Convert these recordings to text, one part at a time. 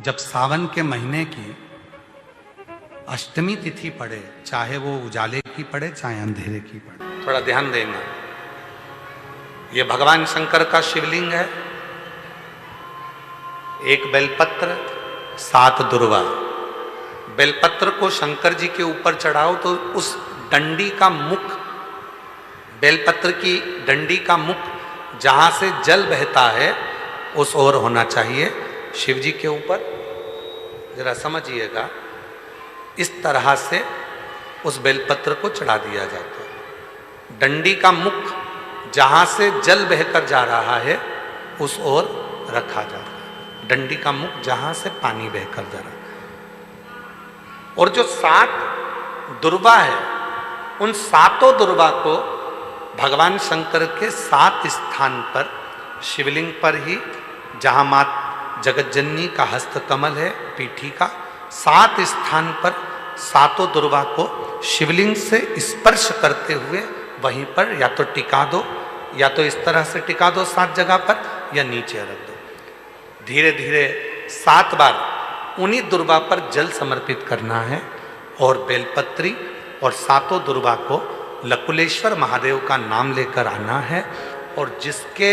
जब सावन के महीने की अष्टमी तिथि पड़े, चाहे वो उजाले की पड़े चाहे अंधेरे की पड़े, थोड़ा ध्यान देना। ये भगवान शंकर का शिवलिंग है, एक बेलपत्र, 7 दुर्वा। बेलपत्र को शंकर जी के ऊपर चढ़ाओ तो उस डंडी का मुख, बेलपत्र की डंडी का मुख जहां से जल बहता है उस ओर होना चाहिए। शिव जी के ऊपर जरा समझिएगा, इस तरह से उस बेलपत्र को चढ़ा दिया जाता है। डंडी का मुख जहां से जल बहकर जा रहा है उस ओर रखा जाता है। डंडी का मुख जहां से पानी बहकर जा रहा है। और जो 7 दुर्वा है, उन 7 दुर्वा को भगवान शंकर के 7 स्थान पर, शिवलिंग पर ही, जहां मां जगत जननी का हस्त कमल है, पीठी का, 7 स्थान पर 7 दुर्वा को शिवलिंग से स्पर्श करते हुए वहीं पर या तो टिका दो, या तो इस तरह से टिका दो 7 जगह पर, या नीचे रख दो। धीरे धीरे 7 बार उन्हीं दुर्वा पर जल समर्पित करना है और बेलपत्री और 7 दुर्वा को लकुलेश्वर महादेव का नाम लेकर आना है। और जिसके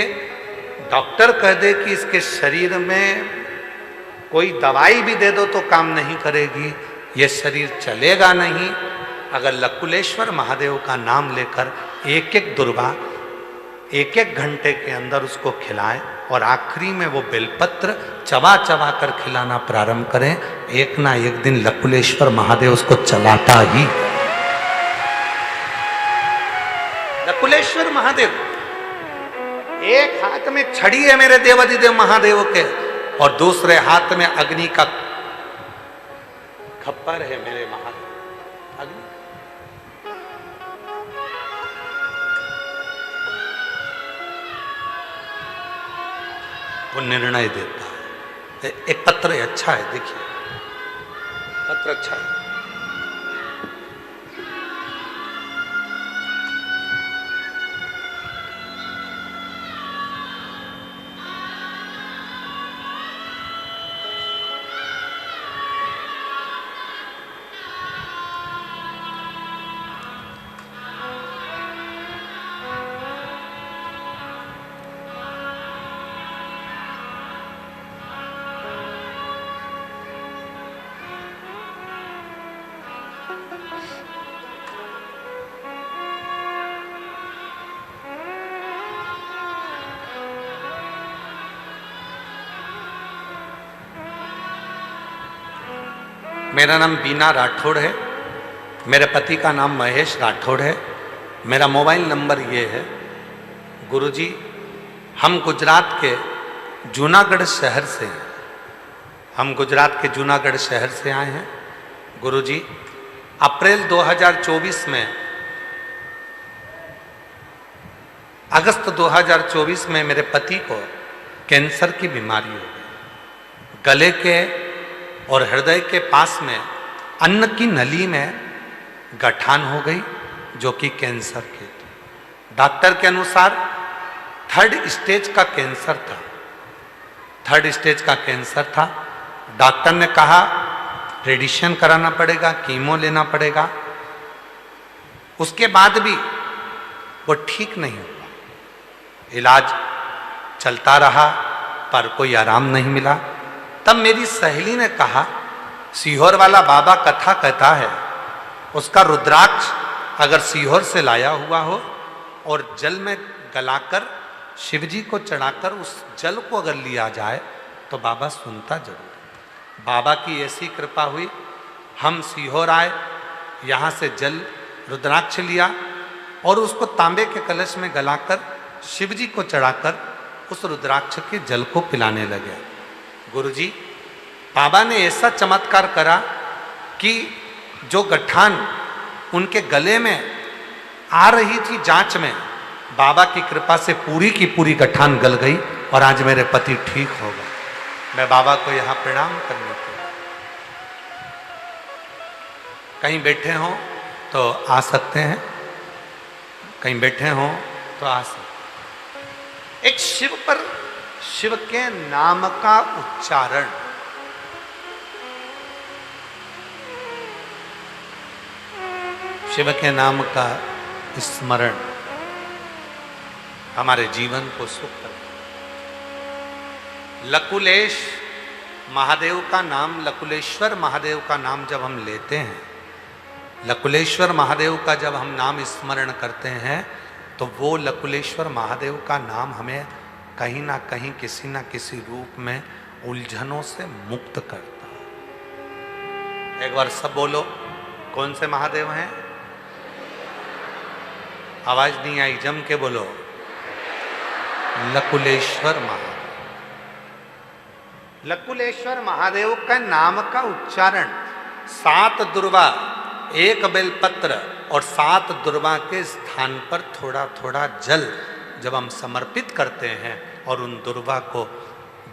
डॉक्टर कह दे कि इसके शरीर में कोई दवाई भी दे दो तो काम नहीं करेगी, ये शरीर चलेगा नहीं, अगर लकुलेश्वर महादेव का नाम लेकर एक एक दुर्वा 1-1 घंटे के अंदर उसको खिलाएं और आखिरी में वो बेलपत्र चबा चबा कर खिलाना प्रारंभ करें, एक ना एक दिन लकुलेश्वर महादेव उसको चलाता ही। लकुलेश्वर महादेव, एक हाथ में छड़ी है मेरे देवाधिदेव महादेव के और दूसरे हाथ में अग्नि का खप्पर है मेरे महादेव। अग्नि वो निर्णय देता है। एक पत्र अच्छा है, देखिए पत्र अच्छा है। मेरा नाम बीना राठौड़ है, मेरे पति का नाम महेश राठौड़ है। मेरा मोबाइल नंबर ये है। गुरुजी, हम गुजरात के जूनागढ़ शहर से हैं। हम गुजरात के जूनागढ़ शहर से आए हैं। गुरुजी, अप्रैल 2024 में, अगस्त 2024 में मेरे पति को कैंसर की बीमारी हो गई। गले के और हृदय के पास में अन्न की नली में गठान हो गई, जो कि कैंसर की। डॉक्टर के अनुसार 3rd स्टेज का कैंसर था। 3rd स्टेज का कैंसर था। डॉक्टर ने कहा रेडिएशन कराना पड़ेगा, कीमो लेना पड़ेगा। उसके बाद भी वो ठीक नहीं हुआ। इलाज चलता रहा पर कोई आराम नहीं मिला। तब मेरी सहेली ने कहा, सीहोर वाला बाबा कथा कहता है, उसका रुद्राक्ष अगर सीहोर से लाया हुआ हो और जल में गलाकर शिव जी को चढ़ाकर उस जल को अगर लिया जाए तो बाबा सुनता जरूर। बाबा की ऐसी कृपा हुई, हम सीहोर आए, यहाँ से जल रुद्राक्ष लिया और उसको तांबे के कलश में गलाकर शिव जी को चढ़ाकर उस रुद्राक्ष के जल को पिलाने लगे। गुरुजी, बाबा ने ऐसा चमत्कार करा कि जो गठान उनके गले में आ रही थी जांच में, बाबा की कृपा से पूरी की पूरी गठान गल गई और आज मेरे पति ठीक हो गए। मैं बाबा को यहाँ प्रणाम करने के लिए, कहीं बैठे हो तो आ सकते हैं, कहीं बैठे हो तो आ सकते। एक शिव पर, शिव के नाम का उच्चारण शिव के नाम का स्मरण हमारे जीवन को सुख करे। लकुलेश महादेव का नाम, लकुलेश्वर महादेव का नाम जब हम लेते हैं, लकुलेश्वर महादेव का जब हम नाम स्मरण करते हैं, तो वो लकुलेश्वर महादेव का नाम हमें कहीं ना कहीं किसी ना किसी रूप में उलझनों से मुक्त करता है। एक बार सब बोलो, कौन से महादेव हैं? आवाज नहीं आई, जम के बोलो। लकुलेश्वर महादेव। लकुलेश्वर महादेव का नाम का उच्चारण 7 दुर्वा, 1 बेलपत्र और 7 दुर्वा के स्थान पर थोड़ा थोड़ा जल जब हम समर्पित करते हैं, और उन दुर्वा को,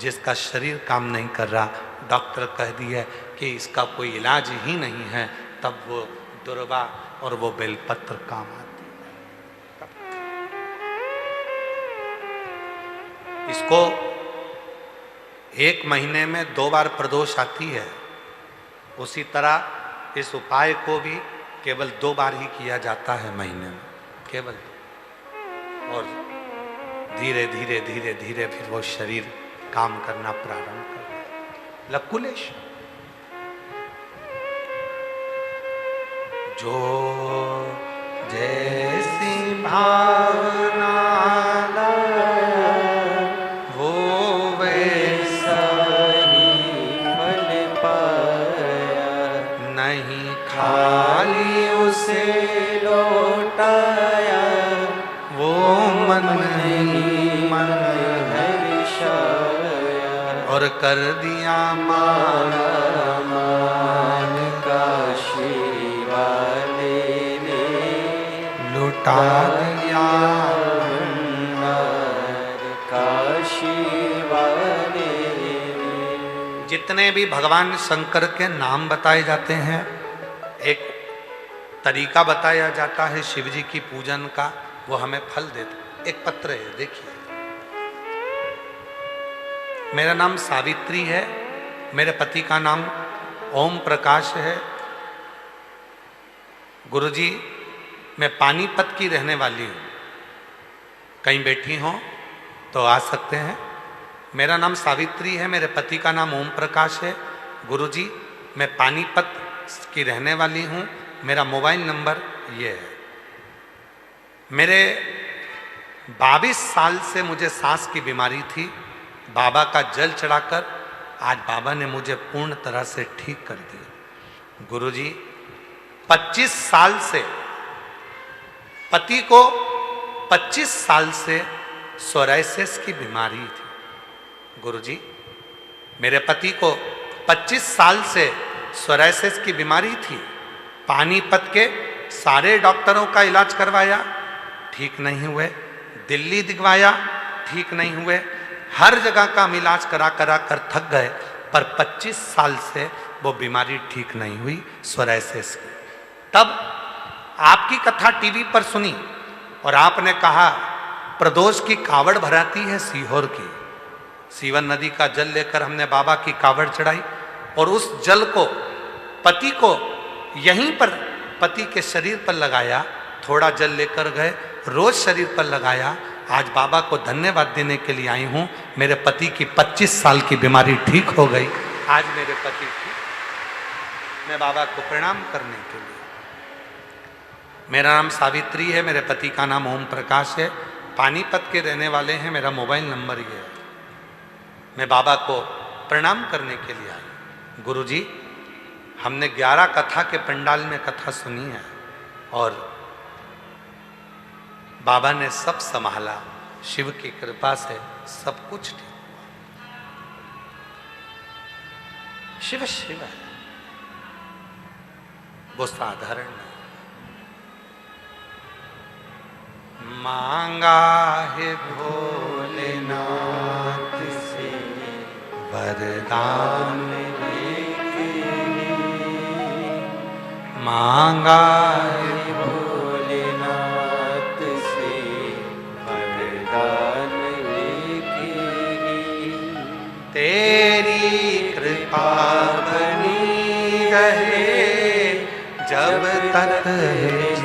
जिसका शरीर काम नहीं कर रहा, डॉक्टर कह दिया कि इसका कोई इलाज ही नहीं है, तब वो दुर्वा और वो बेलपत्र काम आती है। इसको 1 महीने में 2 बार प्रदोष आती है, उसी तरह इस उपाय को भी केवल 2 बार ही किया जाता है महीने में, केवल। और धीरे धीरे धीरे धीरे फिर वो शरीर काम करना प्रारंभ कर। लकुलेश जो जैसी भावना वो वैसा ही फल पाया, नहीं खाली उसे लौटाया, वो मन नहीं मन है विषाया, और कर दिया मान मान काशी वाले ने, लुटा दिया काशी वाले ने। जितने भी भगवान शंकर के नाम बताए जाते हैं, एक तरीका बताया जाता है शिव जी की पूजन का, वो हमें फल देता। एक पत्र है, देखिए। मेरा नाम सावित्री है, मेरे पति का नाम ओम प्रकाश है। गुरुजी, मैं पानीपत की रहने वाली हूँ, कहीं बैठी हो तो आ सकते हैं। मेरा नाम सावित्री है, मेरे पति का नाम ओम प्रकाश है। गुरुजी, मैं पानीपत की रहने वाली हूँ, मेरा मोबाइल नंबर ये है। मेरे 22 साल से मुझे सांस की बीमारी थी। बाबा का जल चढ़ाकर आज बाबा ने मुझे पूर्ण तरह से ठीक कर दिया। गुरुजी, 25 साल से पति को 25 साल से सोराइसिस की बीमारी थी। गुरुजी, मेरे पति को 25 साल से सोराइसिस की बीमारी थी। पानीपत के सारे डॉक्टरों का इलाज करवाया, ठीक नहीं हुए। दिल्ली दिखवाया, ठीक नहीं हुए। हर जगह का हम इलाज करा कर थक गए, पर 25 साल से वो बीमारी ठीक नहीं हुई, सोराइसिस की। तब आपकी कथा टीवी पर सुनी और आपने कहा प्रदोष की कावड़ भराती है सीहोर की। सीवन नदी का जल लेकर हमने बाबा की कावड़ चढ़ाई, और उस जल को पति को यहीं पर पति के शरीर पर लगाया। थोड़ा जल लेकर गए, रोज शरीर पर लगाया। आज बाबा को धन्यवाद देने के लिए आई हूँ। मेरे पति की 25 साल की बीमारी ठीक हो गई। आज मेरे पति की, मैं बाबा को प्रणाम करने के लिए। मेरा नाम सावित्री है, मेरे पति का नाम ओम प्रकाश है, पानीपत के रहने वाले हैं। मेरा मोबाइल नंबर ये है। मैं बाबा को प्रणाम करने के लिए आई। गुरुजी, हमने 11 कथा के पंडाल में कथा सुनी है, और बाबा ने सब संभाला। शिव की कृपा से सब कुछ ठीक हुआ। शिव शिव है, वो साधारण नहीं। मांगा है भोलेनाथ से वरदान लेके, मांगा है भोलेनाथ से वरदान लेके, तेरी कृपा बनी रहे जब तक है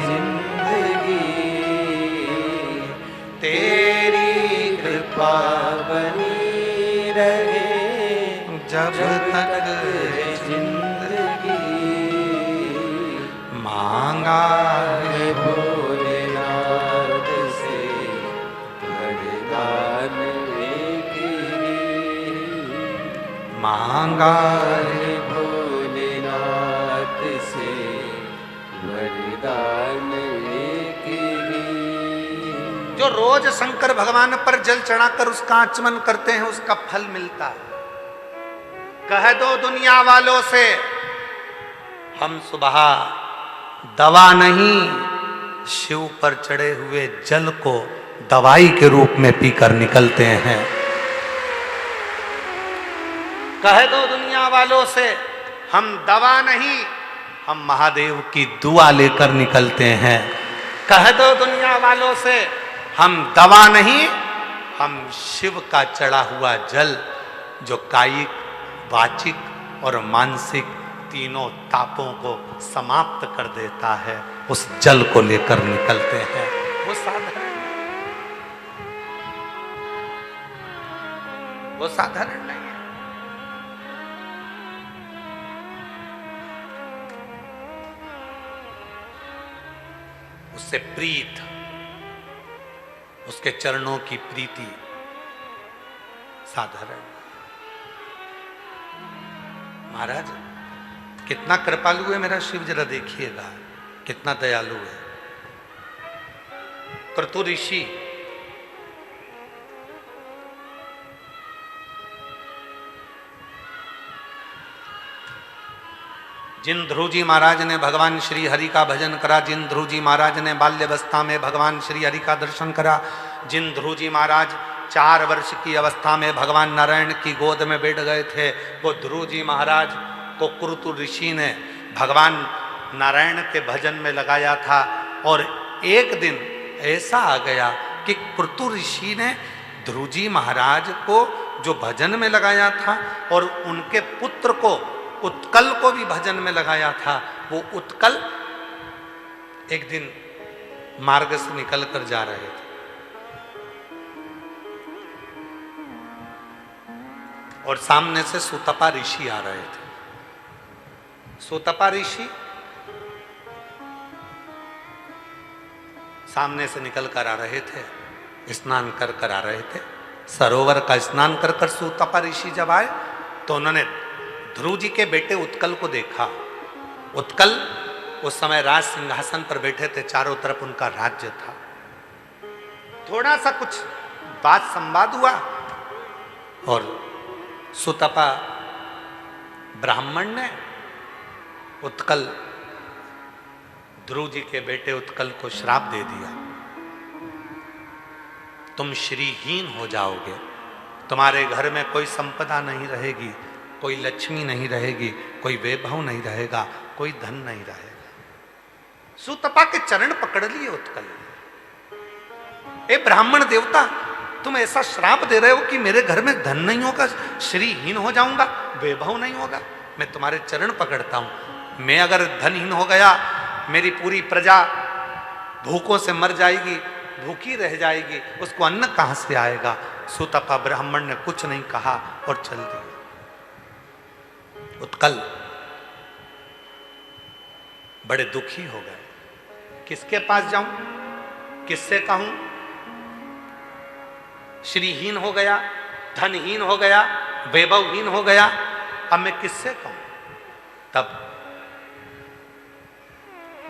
जब तक जिंदगी मांगा है भोलेनाथ से वरदान एक मांगा है भोलेनाथ से वरदान एक। जो रोज शंकर भगवान पर जल चढ़ाकर उसका आचमन करते हैं उसका फल मिलता है। कह दो दुनिया वालों से हम सुबह दवा नहीं शिव पर चढ़े हुए जल को दवाई के रूप में पीकर निकलते हैं। कह दो दुनिया वालों से हम दवा नहीं हम महादेव की दुआ लेकर निकलते हैं। कह दो दुनिया वालों से हम दवा नहीं हम शिव का चढ़ा हुआ जल जो कायिक वाचिक और मानसिक तीनों तापों को समाप्त कर देता है उस जल को लेकर निकलते हैं। वो साधारण नहीं है। उससे प्रीत उसके चरणों की प्रीति साधारण। महाराज कितना कृपालु है मेरा शिव, जरा देखिएगा कितना दयालु है। क्रतु ऋषि जिन ध्रुव जी महाराज ने भगवान श्री हरि का भजन करा, जिन ध्रुव जी महाराज ने बाल्यावस्था में भगवान श्री हरि का दर्शन करा, जिन ध्रुव जी महाराज 4 वर्ष की अवस्था में भगवान नारायण की गोद में बैठ गए थे, वो ध्रुव जी महाराज को क्रतु ऋषि ने भगवान नारायण के भजन में लगाया था। और एक दिन ऐसा आ गया कि क्रतु ऋषि ने ध्रुव जी महाराज को जो भजन में लगाया था और उनके पुत्र को उत्कल को भी भजन में लगाया था। वो उत्कल एक दिन मार्ग से निकल कर जा रहे थे और सामने से सुतपा ऋषि आ रहे थे। सुतपा ऋषि सामने से निकल कर आ रहे थे, स्नान कर कर आ रहे थे। सरोवर का स्नान कर कर सुतपा ऋषि जब आए तो उन्होंने ध्रुव जी के बेटे उत्कल को देखा। उत्कल उस समय राज सिंहासन पर बैठे थे, चारों तरफ उनका राज्य था। थोड़ा सा कुछ बात संवाद हुआ और सुतपा ब्राह्मण ने उत्कल ध्रुव जी के बेटे उत्कल को श्राप दे दिया, तुम श्रीहीन हो जाओगे, तुम्हारे घर में कोई संपदा नहीं रहेगी, कोई लक्ष्मी नहीं रहेगी, कोई वैभव नहीं रहेगा, कोई धन नहीं रहेगा। सुतपा के चरण पकड़ लिए उत्कल ने, ए ब्राह्मण देवता, तुम ऐसा श्राप दे रहे हो कि मेरे घर में धन नहीं होगा, श्रीहीन हो जाऊंगा, वैभव नहीं होगा। मैं तुम्हारे चरण पकड़ता हूं। मैं अगर धनहीन हो गया, मेरी पूरी प्रजा भूखों से मर जाएगी, भूखी रह जाएगी, उसको अन्न कहां से आएगा। सुतपा ब्राह्मण ने कुछ नहीं कहा और चल दिया। उत्कल बड़े दुखी हो गए, किसके पास जाऊं, किससे कहूं। श्रीहीन हो गया, धनहीन हो गया, वैभवहीन हो गया, अब मैं किससे कहूं। तब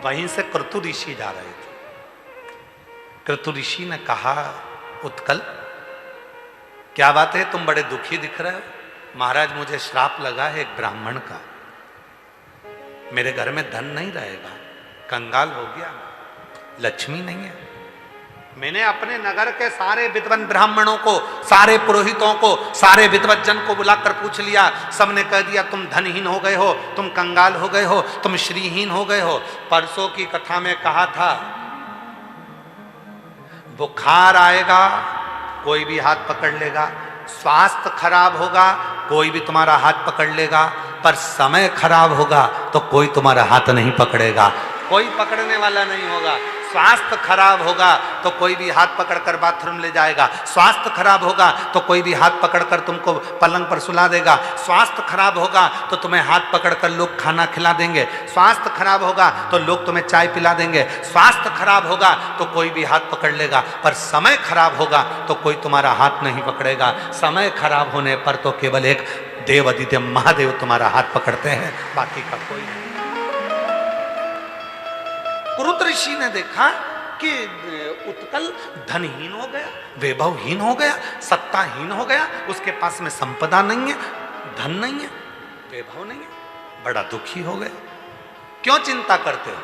वहीं से क्रतु ऋषि जा रहे थे। क्रतु ऋषि ने कहा, उत्कल क्या बात है, तुम बड़े दुखी दिख रहे हो। महाराज मुझे श्राप लगा है एक ब्राह्मण का, मेरे घर में धन नहीं रहेगा, कंगाल हो गया, लक्ष्मी नहीं है। मैंने अपने नगर के सारे विद्वान ब्राह्मणों को, सारे पुरोहितों को, सारे विद्वत जन को बुलाकर पूछ लिया, सबने कह दिया तुम धनहीन हो गए हो, तुम कंगाल हो गए हो, तुम श्रीहीन हो गए हो। परसों की कथा में कहा था, बुखार आएगा कोई भी हाथ पकड़ लेगा, स्वास्थ्य खराब होगा कोई भी तुम्हारा हाथ पकड़ लेगा, पर समय खराब होगा तो कोई तुम्हारा हाथ नहीं पकड़ेगा, कोई पकड़ने वाला नहीं होगा। स्वास्थ्य खराब होगा तो कोई भी हाथ पकड़कर बाथरूम ले जाएगा, स्वास्थ्य खराब होगा तो कोई भी हाथ पकड़कर तुमको पलंग पर सुला देगा, स्वास्थ्य खराब होगा तो तुम्हें हाथ पकड़कर लोग खाना खिला देंगे, स्वास्थ्य खराब होगा तो लोग तुम्हें चाय पिला देंगे, स्वास्थ्य खराब होगा तो कोई भी हाथ पकड़ लेगा, पर समय खराब होगा तो कोई तुम्हारा हाथ नहीं पकड़ेगा। समय खराब होने पर तो केवल एक देव आदित्य महादेव तुम्हारा हाथ पकड़ते हैं, बाकी का कोई नहीं। कुरुत ऋषि ने देखा कि उत्कल धनहीन हो गया, वैभवहीन हो गया, सत्ताहीन हो गया, उसके पास में संपदा नहीं है, धन नहीं है, वैभव नहीं है, बड़ा दुखी हो गया। क्यों चिंता करते हो?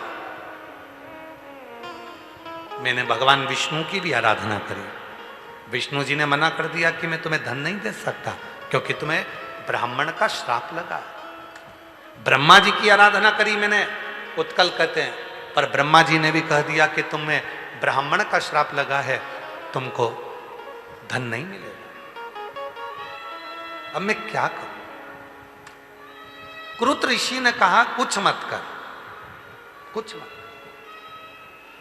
मैंने भगवान विष्णु की भी आराधना करी, विष्णु जी ने मना कर दिया कि मैं तुम्हें धन नहीं दे सकता क्योंकि तुम्हें ब्राह्मण का श्राप लगा। ब्रह्मा जी की आराधना करी मैंने, उत्कल कहते हैं, पर ब्रह्मा जी ने भी कह दिया कि तुम्हें ब्राह्मण का श्राप लगा है, तुमको धन नहीं मिलेगा। अब मैं क्या करूं? कुरुत ऋषि ने कहा कुछ मत कर, कुछ मत,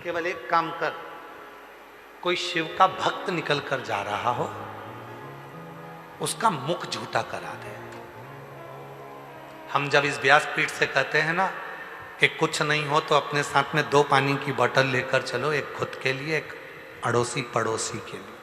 केवल एक काम कर, कोई शिव का भक्त निकल कर जा रहा हो उसका मुख झूठा करा दे। हम जब इस व्यासपीठ से कहते हैं ना कि कुछ नहीं हो तो अपने साथ में 2 पानी की बोतल लेकर चलो, एक खुद के लिए, एक अड़ोसी पड़ोसी के लिए।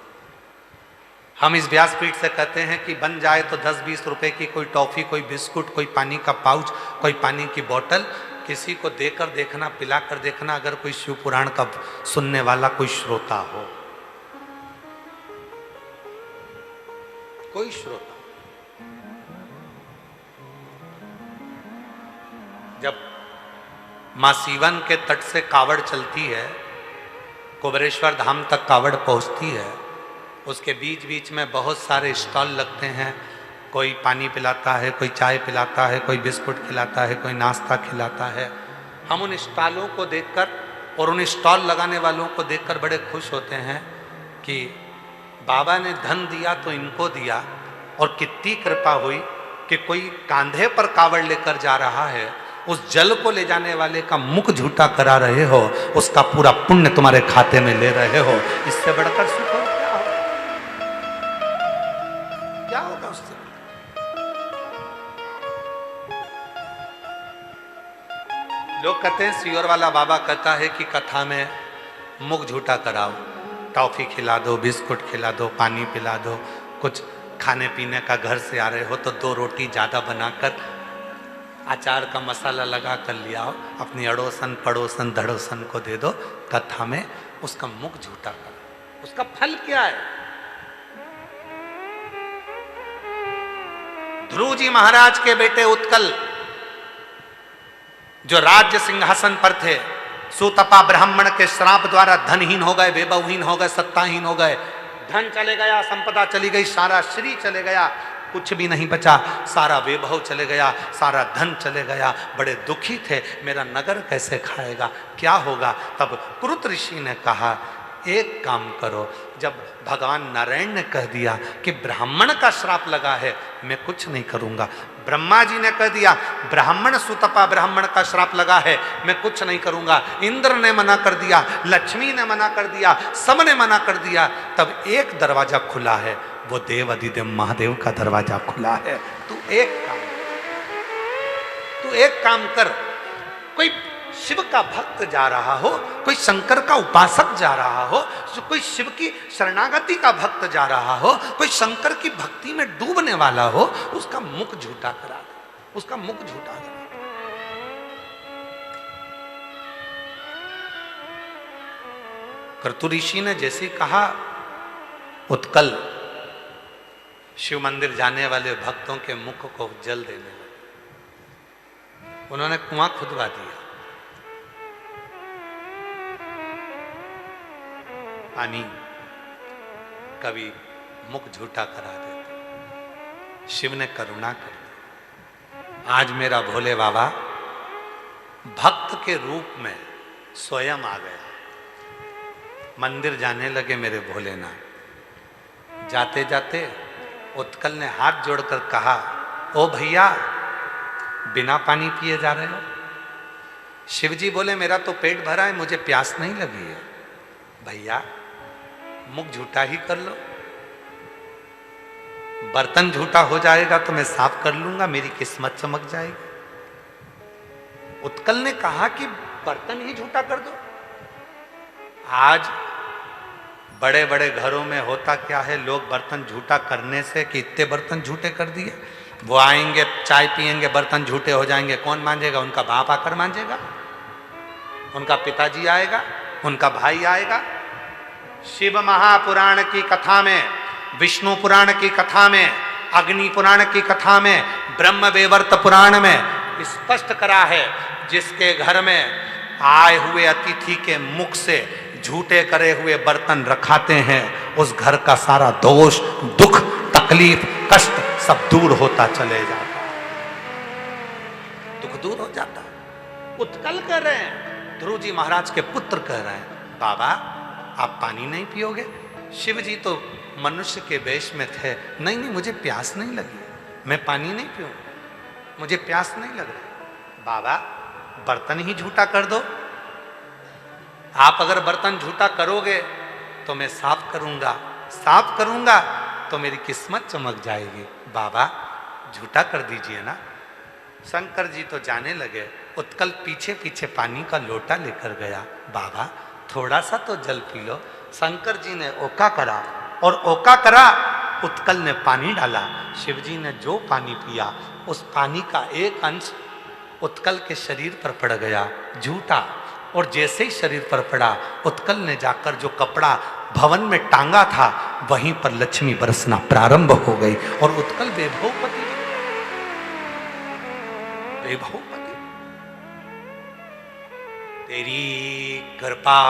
हम इस व्यासपीठ से कहते हैं कि बन जाए तो 10-20 रुपए की कोई टॉफी, कोई बिस्कुट, कोई पानी का पाउच, कोई पानी की बोतल किसी को देकर देखना, पिलाकर देखना, अगर कोई शिव पुराण का सुनने वाला कोई श्रोता हो, कोई श्रोता। जब मां सीवन के तट से कावड़ चलती है, कुबेरेश्वर धाम तक कावड़ पहुंचती है, उसके बीच बीच में बहुत सारे स्टॉल लगते हैं, कोई पानी पिलाता है, कोई चाय पिलाता है, कोई बिस्कुट खिलाता है, कोई नाश्ता खिलाता है। हम उन स्टॉलों को देखकर और उन स्टॉल लगाने वालों को देखकर बड़े खुश होते हैं कि बाबा ने धन दिया तो इनको दिया, और कितनी कृपा हुई कि कोई कांधे पर कावड़ लेकर जा रहा है, उस जल को ले जाने वाले का मुख झूठा करा रहे हो, उसका पूरा पुण्य तुम्हारे खाते में ले रहे हो। इससे बढ़कर सुख हो क्या होगा? क्या होगा उससे? लोग कहते हैं, सियोर वाला बाबा कहता है कि कथा में मुख झूठा कराओ, टॉफी खिला दो, बिस्कुट खिला दो, पानी पिला दो, कुछ खाने पीने का घर से आ रहे हो तो 2 रोटी ज़्यादा बनाकर अचार का मसाला लगा कर लिया हो, अपनी अड़ोसन पड़ोसन धड़ोसन को दे दो, कथा में उसका मुख झूठा करो। उसका फल क्या है? ध्रुव जी महाराज के बेटे उत्कल जो राज्य सिंहासन पर थे, सुतपा ब्राह्मण के श्राप द्वारा धनहीन हो गए, वैभवहीन हो गए, सत्ताहीन हो गए, धन चले गया, संपदा चली गई, सारा श्री चले गया, कुछ भी नहीं बचा, सारा वैभव चले गया, सारा धन चले गया, बड़े दुखी थे, मेरा नगर कैसे खाएगा, क्या होगा? तब कुरुत ऋषि ने कहा एक काम करो, जब भगवान नारायण ने कह दिया कि ब्राह्मण का श्राप लगा है, मैं कुछ नहीं करूंगा, ब्रह्मा जी ने कह दिया ब्राह्मण सुतपा ब्राह्मण का श्राप लगा है, मैं कुछ नहीं करूंगा, इंद्र ने मना कर दिया, लक्ष्मी ने मना कर दिया, सबने मना कर दिया, तब एक दरवाजा खुला है, वो देव आदिदेव महादेव का दरवाजा खुला है। तू एक काम कर, कोई शिव का भक्त जा रहा हो, कोई शंकर का उपासक जा रहा हो, कोई शिव की शरणागति का भक्त जा रहा हो, कोई शंकर की भक्ति में डूबने वाला हो, उसका मुख झूठा करा दे, उसका मुख झूठा करा दे। कर्तु ऋषि ने जैसे कहा, उत्कल शिव मंदिर जाने वाले भक्तों के मुख को जल देने लगे। उन्होंने कुआं खुदवा दिया, पानी कभी मुख झूठा करा देते। शिव ने करुणा कर दी, आज मेरा भोले बाबा भक्त के रूप में स्वयं आ गया। मंदिर जाने लगे मेरे भोलेनाथ। जाते जाते उत्कल ने हाथ जोड़कर कहा, ओ भैया बिना पानी पिए जा रहे हो? शिव जी बोले मेरा तो पेट भरा है, मुझे प्यास नहीं लगी है। भैया मुख झूठा ही कर लो, बर्तन झूठा हो जाएगा तो मैं साफ कर लूंगा, मेरी किस्मत चमक जाएगी। उत्कल ने कहा कि बर्तन ही झूठा कर दो। आज बड़े बड़े घरों में होता क्या है, लोग बर्तन झूठा करने से कि इतने बर्तन झूठे कर दिए, वो आएंगे चाय पिएंगे बर्तन झूठे हो जाएंगे, कौन मांझेगा? उनका बाप आकर मांझेगा, उनका पिताजी आएगा, उनका भाई आएगा। शिव महापुराण की कथा में, विष्णु पुराण की कथा में, अग्नि पुराण की कथा में, ब्रह्म वेवर्त पुराण में स्पष्ट करा है, जिसके घर में आए हुए अतिथि के मुख से झूठे करे हुए बर्तन रखाते हैं, उस घर का सारा दोष, दुख, तकलीफ, कष्ट सब दूर होता चले जाता, दुख दूर हो जाता। उत्कल कह रहे हैं, ध्रुव जी महाराज के पुत्र कह रहे हैं, बाबा आप पानी नहीं पियोगे? शिव जी तो मनुष्य के वेश में थे, नहीं नहीं मुझे प्यास नहीं लगी, मैं पानी नहीं पीऊंगा, मुझे प्यास नहीं लग रही। बाबा बर्तन ही झूठा कर दो, आप अगर बर्तन झूठा करोगे तो मैं साफ करूंगा, साफ करूंगा तो मेरी किस्मत चमक जाएगी। बाबा झूठा कर दीजिए ना। शंकर जी तो जाने लगे। उत्कल पीछे पीछे पानी का लोटा लेकर गया, बाबा थोड़ा सा तो जल पी लो। शंकर जी ने ओका करा और ओका करा, उत्कल ने पानी डाला। शिव जी ने जो पानी पिया, उस पानी का एक अंश उत्कल के शरीर पर पड़ गया झूठा, और जैसे ही शरीर पर पड़ा, उत्कल ने जाकर जो कपड़ा भवन में टांगा था, वहीं पर लक्ष्मी बरसना प्रारंभ हो गई और उत्कल वैभवपति, वैभवपति। तेरी कृपा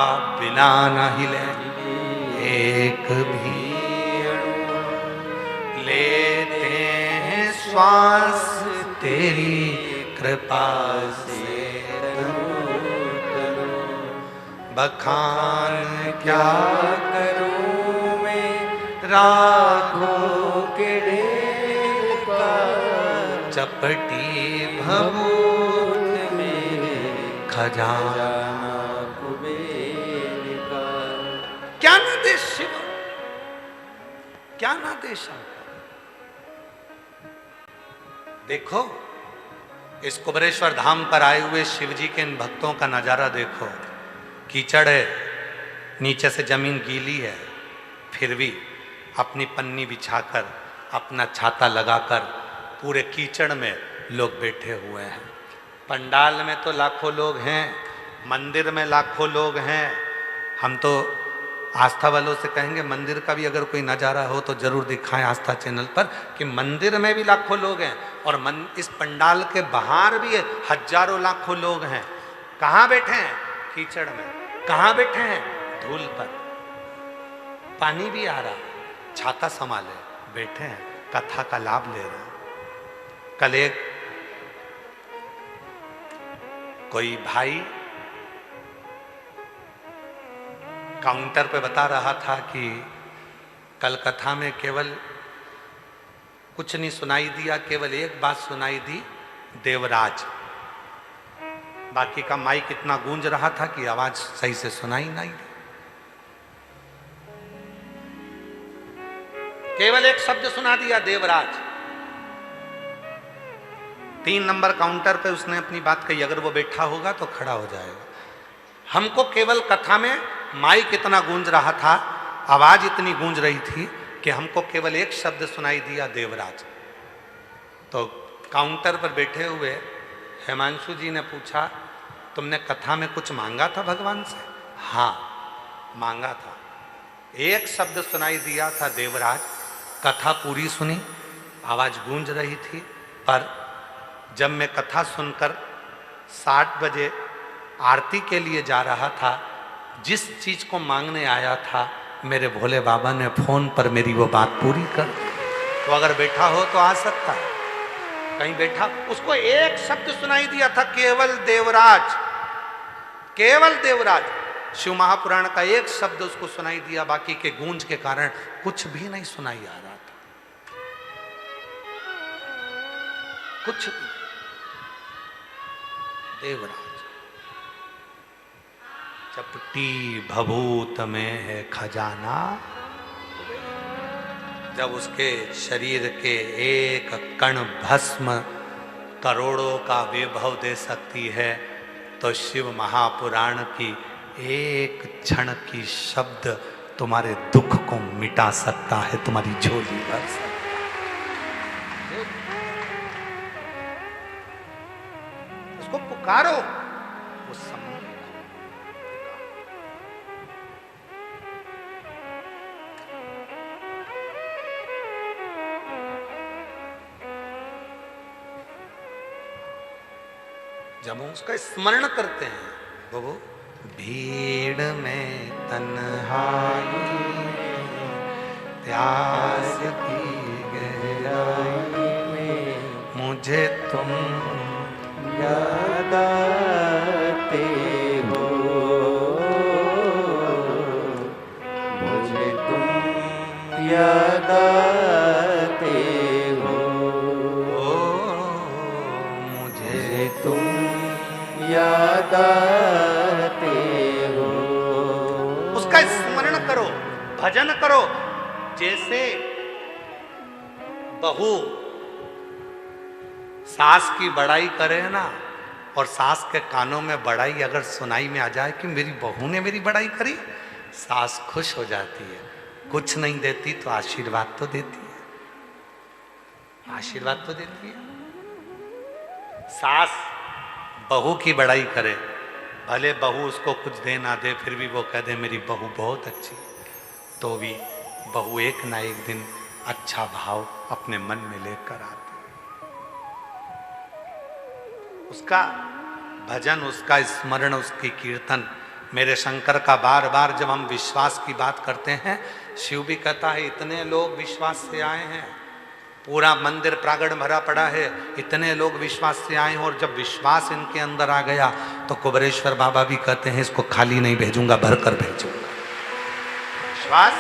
बिना न हिले एक भी लेते हैं श्वास, तेरी कृपा से बखान क्या करूं मैं राखों के ढेर का, चपटी भभूत में खजाना कुबेर का। क्या ना दे शिव, क्या ना दे शंकर। देखो इस कुबेरेश्वर धाम पर आए हुए शिव जी के इन भक्तों का नजारा देखो। कीचड़ है, नीचे से जमीन गीली है, फिर भी अपनी पन्नी बिछाकर, अपना छाता लगाकर पूरे कीचड़ में लोग बैठे हुए हैं। पंडाल में तो लाखों लोग हैं, मंदिर में लाखों लोग हैं। हम तो आस्था वालों से कहेंगे मंदिर का भी अगर कोई नज़ारा हो तो जरूर दिखाएं आस्था चैनल पर, कि मंदिर में भी लाखों लोग हैं और इस पंडाल के बाहर भी हजारों लाखों लोग हैं। कहाँ बैठे हैं? कीचड़ में। कहाँ बैठे हैं? धूल पर। पानी भी आ रहा, छाता संभाले बैठे हैं, कथा का लाभ ले रहे हैं। कल एक कोई भाई काउंटर पे बता रहा था कि कल कथा में केवल कुछ नहीं सुनाई दिया, केवल एक बात सुनाई दी, देवराज। बाकी का माइक इतना गूंज रहा था कि आवाज सही से सुनाई नहीं दी। केवल एक शब्द सुना दिया, देवराज। 3 नंबर काउंटर पे उसने अपनी बात कही, अगर वो बैठा होगा तो खड़ा हो जाएगा। हमको केवल कथा में माइक इतना गूंज रहा था, आवाज इतनी गूंज रही थी कि हमको केवल एक शब्द सुनाई दिया, देवराज। तो काउंटर पर बैठे हुए हिमांशु जी ने पूछा, तुमने कथा में कुछ मांगा था भगवान से? हाँ मांगा था। एक शब्द सुनाई दिया था, देवराज। कथा पूरी सुनी, आवाज गूंज रही थी, पर जब मैं कथा सुनकर 7 बजे आरती के लिए जा रहा था, जिस चीज को मांगने आया था, मेरे भोले बाबा ने फोन पर मेरी वो बात पूरी कर दी। तो अगर बैठा हो तो आ सकता है, कहीं बैठा, उसको एक शब्द सुनाई दिया था, केवल देवराज, केवल देवराज। शिव महापुराण का एक शब्द उसको सुनाई दिया, बाकी के गूंज के कारण कुछ भी नहीं सुनाई आ रहा था, कुछ भी। देवराज चपटी भभूत में है खजाना। जब उसके शरीर के एक कण भस्म करोड़ों का वैभव दे सकती है, तो शिव महापुराण की एक क्षण की शब्द तुम्हारे दुख को मिटा सकता है, तुम्हारी झोली भर सकता है। उसको पुकारो, उस समय जब हम उसका स्मरण करते हैं, वो भीड़ में तन्हाई प्यास की गहराई में मुझे तुम याद आते हो, मुझे तुम याद आते हो, मुझे तुम याद आते हो। उसका स्मरण करो, भजन करो। जैसे बहू सास की बड़ाई करे ना, और सास के कानों में बड़ाई अगर सुनाई में आ जाए कि मेरी बहू ने मेरी बड़ाई करी, सास खुश हो जाती है। कुछ नहीं देती तो आशीर्वाद तो देती है, आशीर्वाद तो देती है। सास बहू की बड़ाई करे, भले बहू उसको कुछ दे ना दे, फिर भी वो कह दे मेरी बहू बहुत अच्छी, तो भी बहू एक ना एक दिन अच्छा भाव अपने मन में लेकर आती। उसका भजन, उसका स्मरण, उसकी कीर्तन, मेरे शंकर का बार बार जब हम विश्वास की बात करते हैं, शिव भी कहता है इतने लोग विश्वास से आए हैं, पूरा मंदिर प्रांगण भरा पड़ा है, इतने लोग विश्वास से आए हैं, और जब विश्वास इनके अंदर आ गया तो कुबेरेश्वर बाबा भी कहते हैं इसको खाली नहीं भेजूंगा, भरकर भेजूंगा। विश्वास,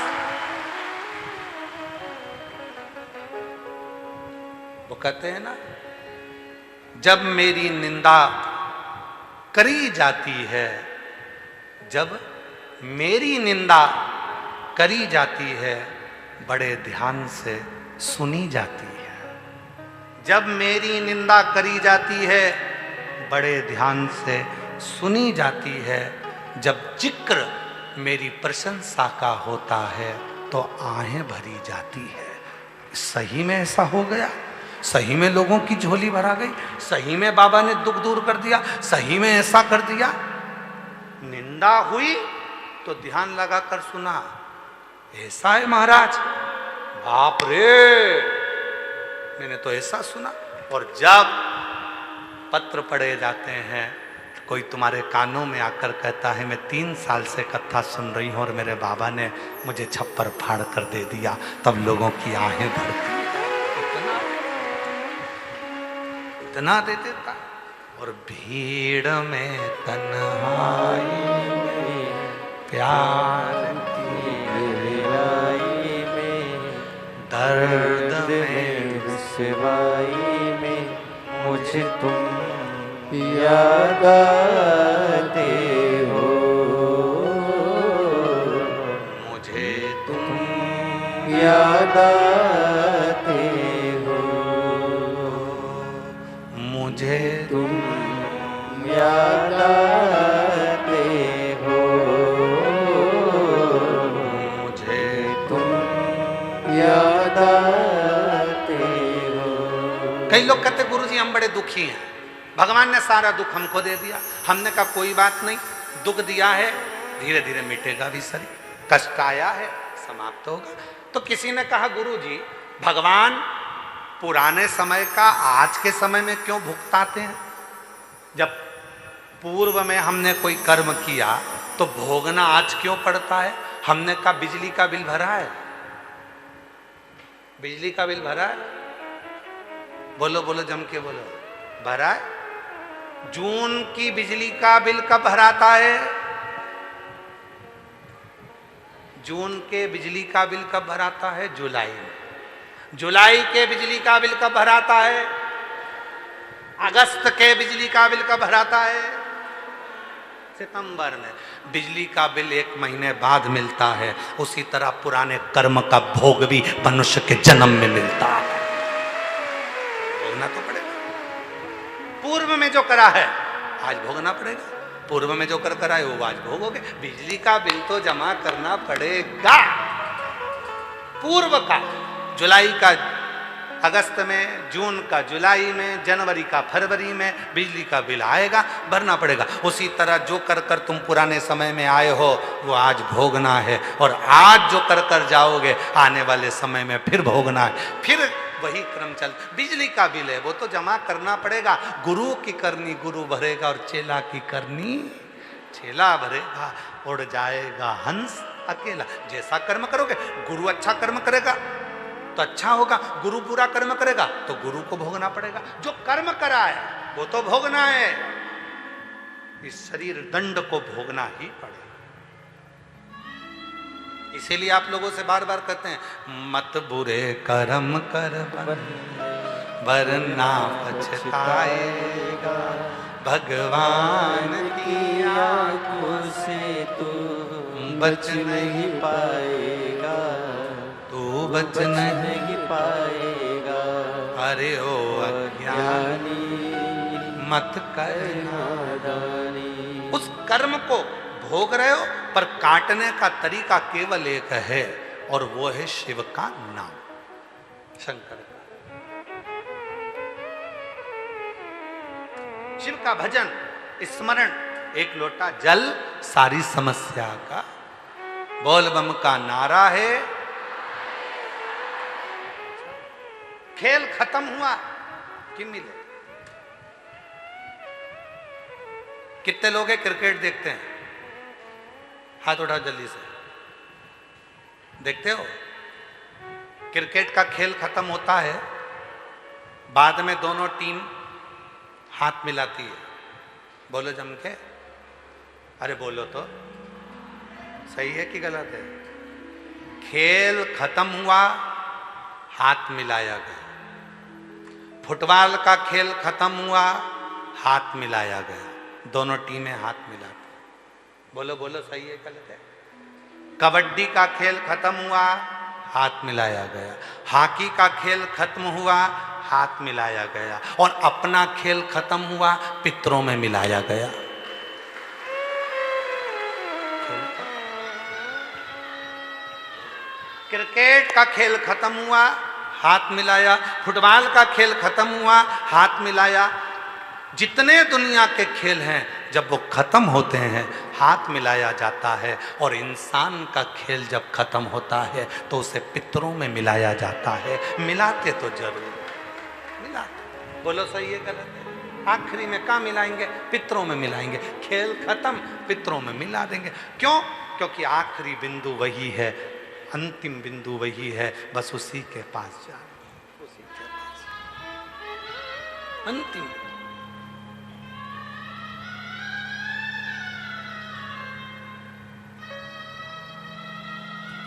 वो कहते हैं ना, जब मेरी निंदा करी जाती है, जब मेरी निंदा करी जाती है, बड़े ध्यान से सुनी जाती है। जब मेरी निंदा करी जाती है, बड़े ध्यान से सुनी जाती है। जब जिक्र मेरी प्रशंसा का होता है तो आहें भरी जाती है। सही में ऐसा हो गया, सही में लोगों की झोली भरा गई, सही में बाबा ने दुख दूर कर दिया, सही में ऐसा कर दिया। निंदा हुई तो ध्यान लगाकर सुना, ऐसा है महाराज, बाप रे, मैंने तो ऐसा सुना। और जब पत्र पढ़े जाते हैं, कोई तुम्हारे कानों में आकर कहता है मैं 3 साल से कथा सुन रही हूं और मेरे बाबा ने मुझे छप्पर फाड़ कर दे दिया, तब लोगों की आहें भरती है। इतना दे देता। और भीड़ में तन्हाई में प्यार की गहराई में दर्द में सिवाई में मुझे तुम याद आते हो, मुझे तुम याद आते हो, मुझे तुम याद आते हो, मुझे तुम याद आते हो। कई लोग कहते गुरुजी हम बड़े दुखी हैं, भगवान ने सारा दुख हमको दे दिया। हमने कहा कोई बात नहीं, दुख दिया है धीरे धीरे मिटेगा भी शरीर, कष्ट आया है समाप्त होगा। तो किसी ने कहा गुरुजी भगवान पुराने समय का आज के समय में क्यों भुगताते हैं? जब पूर्व में हमने कोई कर्म किया तो भोगना आज क्यों पड़ता है? हमने कहा बिजली का बिल भरा है, बिजली का बिल भरा है, बोलो बोलो जम के बोलो, भरा है। जून की बिजली का बिल कब भराता है? जून के बिजली का बिल कब भराता है? जुलाई में। जुलाई के बिजली का बिल कब भराता है? अगस्त के बिजली का बिल कब भराता है? सितंबर में। बिजली का बिल 1 महीने बाद मिलता है, उसी तरह पुराने कर्म का भोग भी मनुष्य के जन्म में मिलता है। भोगना तो पड़ेगा। पूर्व में जो करा है आज भोगना पड़ेगा। पूर्व में जो कर आए वो आज भोगोगे। बिजली का बिल तो जमा करना पड़ेगा। पूर्व का जुलाई का अगस्त में, जून का जुलाई में, जनवरी का फरवरी में बिजली का बिल आएगा, भरना पड़ेगा। उसी तरह जो कर कर तुम पुराने समय में आए हो वो आज भोगना है, और आज जो कर कर जाओगे आने वाले समय में फिर भोगना है। फिर वही क्रम चल। बिजली का बिल है वो तो जमा करना पड़ेगा। गुरु की करनी गुरु भरेगा, और चेला की करनी चेला भरेगा। उड़ जाएगा हंस अकेला। जैसा कर्म करोगे, गुरु अच्छा कर्म करेगा तो अच्छा होगा, गुरु पूरा कर्म करेगा तो गुरु को भोगना पड़ेगा। जो कर्म करा है वो तो भोगना है। इस शरीर दंड को भोगना ही पड़ेगा। इसीलिए आप लोगों से बार बार कहते हैं, मत बुरे कर्म कर वरना पछताएगा। भगवान की आंखों से तू बच नहीं पाएगा, तू बच नहीं पाएगा। अरे ओ अज्ञानी मत करना नादानी। उस कर्म को भोग रहे हो, पर काटने का तरीका केवल एक है, और वो है शिव का नाम, शंकर का। शिव का भजन, स्मरण, एक लोटा जल सारी समस्या का। बोल बम का नारा है। खेल खत्म हुआ कि मिले। कितने लोग हैं क्रिकेट देखते हैं? हाथ उठाओ जल्दी से। देखते हो? क्रिकेट का खेल खत्म होता है, बाद में दोनों टीम हाथ मिलाती है। बोलो जम के, अरे बोलो तो, सही है कि गलत है? खेल खत्म हुआ, हाथ मिलाया गया। फुटबॉल का खेल खत्म हुआ, हाथ मिलाया गया। दोनों टीमें हाथ मिलाती। बोलो बोलो, सही है गलत है? कबड्डी का खेल खत्म हुआ, हाथ मिलाया गया। हॉकी का खेल खत्म हुआ, हाथ मिलाया गया। और अपना खेल खत्म हुआ, पितरों में मिलाया गया। क्रिकेट का खेल खत्म हुआ, हाथ मिलाया। फुटबॉल का खेल खत्म हुआ, हाथ मिलाया। जितने दुनिया के खेल हैं, जब वो खत्म होते हैं हाथ मिलाया जाता है। और इंसान का खेल जब खत्म होता है तो उसे पितरों में मिलाया जाता है। मिलाते तो जरूर मिलाते। बोलो सही है गलत है? आखिरी में कहाँ मिलाएंगे? पितरों में मिलाएंगे। खेल खत्म, पितरों में मिला देंगे। क्यों? क्योंकि आखिरी बिंदु वही है, अंतिम बिंदु वही है। बस उसी के पास जा, उसी के पास अंतिम।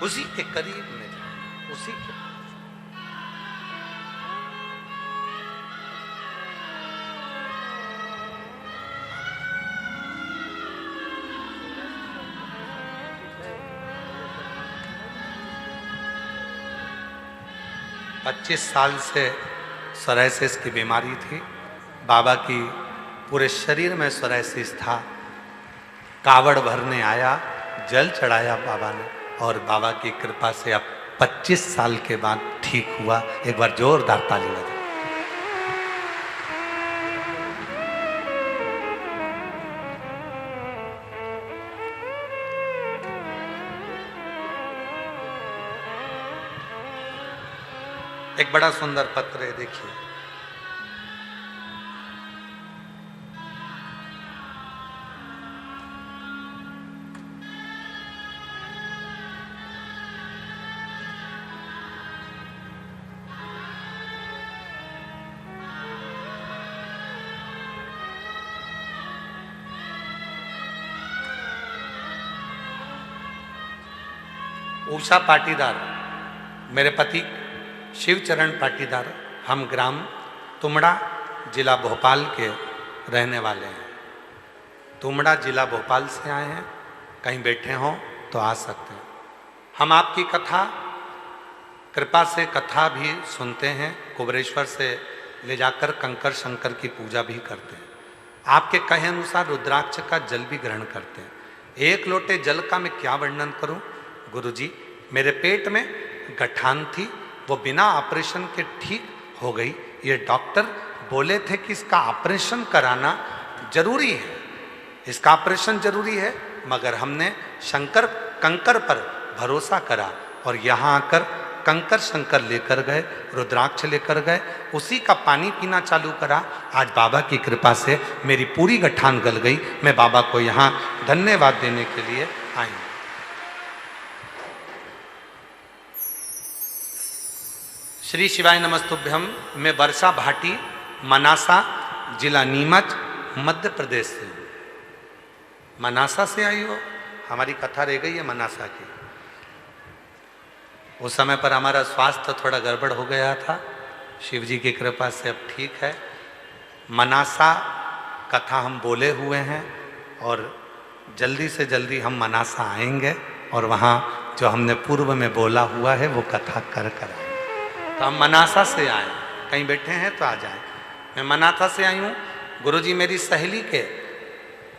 उसी के करीब में जाए, उसी के पास। पच्चीस साल से सोराइसिस की बीमारी थी। बाबा की पूरे शरीर में सोराइसिस था। कावड़ भरने आया, जल चढ़ाया बाबा ने, और बाबा की कृपा से अब 25 साल के बाद ठीक हुआ। एक बार जोरदार ताली बजाओ। एक बड़ा सुंदर पत्र है, देखिए। उषा पाटीदार, मेरे पति शिवचरण पाटीदार, हम ग्राम तुमड़ा, जिला भोपाल के रहने वाले हैं। तुमड़ा जिला भोपाल से आए हैं, कहीं बैठे हों तो आ सकते हैं। हम आपकी कथा कृपा से कथा भी सुनते हैं, कुबरेश्वर से ले जाकर कंकर शंकर की पूजा भी करते हैं। आपके कहे अनुसार रुद्राक्ष का जल भी ग्रहण करते हैं। एक लोटे जल का मैं क्या वर्णन करूं गुरुजी, मेरे पेट में गठान थी, वो बिना ऑपरेशन के ठीक हो गई। ये डॉक्टर बोले थे कि इसका ऑपरेशन कराना जरूरी है, इसका ऑपरेशन जरूरी है, मगर हमने शंकर कंकर पर भरोसा करा और यहाँ आकर कंकर शंकर लेकर गए, रुद्राक्ष लेकर गए, उसी का पानी पीना चालू करा। आज बाबा की कृपा से मेरी पूरी गठान गल गई। मैं बाबा को यहाँ धन्यवाद देने के लिए आई हूँ। श्री शिवाय नमस्तुभ्यम। मैं वर्षा भाटी, मनासा, जिला नीमच, मध्य प्रदेश से हूँ। मनासा से आई हो, हमारी कथा रह गई है मनासा की। उस समय पर हमारा स्वास्थ्य थोड़ा गड़बड़ हो गया था, शिव जी की कृपा से अब ठीक है। मनासा कथा हम बोले हुए हैं और जल्दी से जल्दी हम मनासा आएंगे और वहाँ जो हमने पूर्व में बोला हुआ है वो कथा कर कर आएंगे। तो हम मनासा से आए, कहीं बैठे हैं तो आ जाएं। मैं मनासा से आई हूँ। गुरुजी, मेरी सहेली के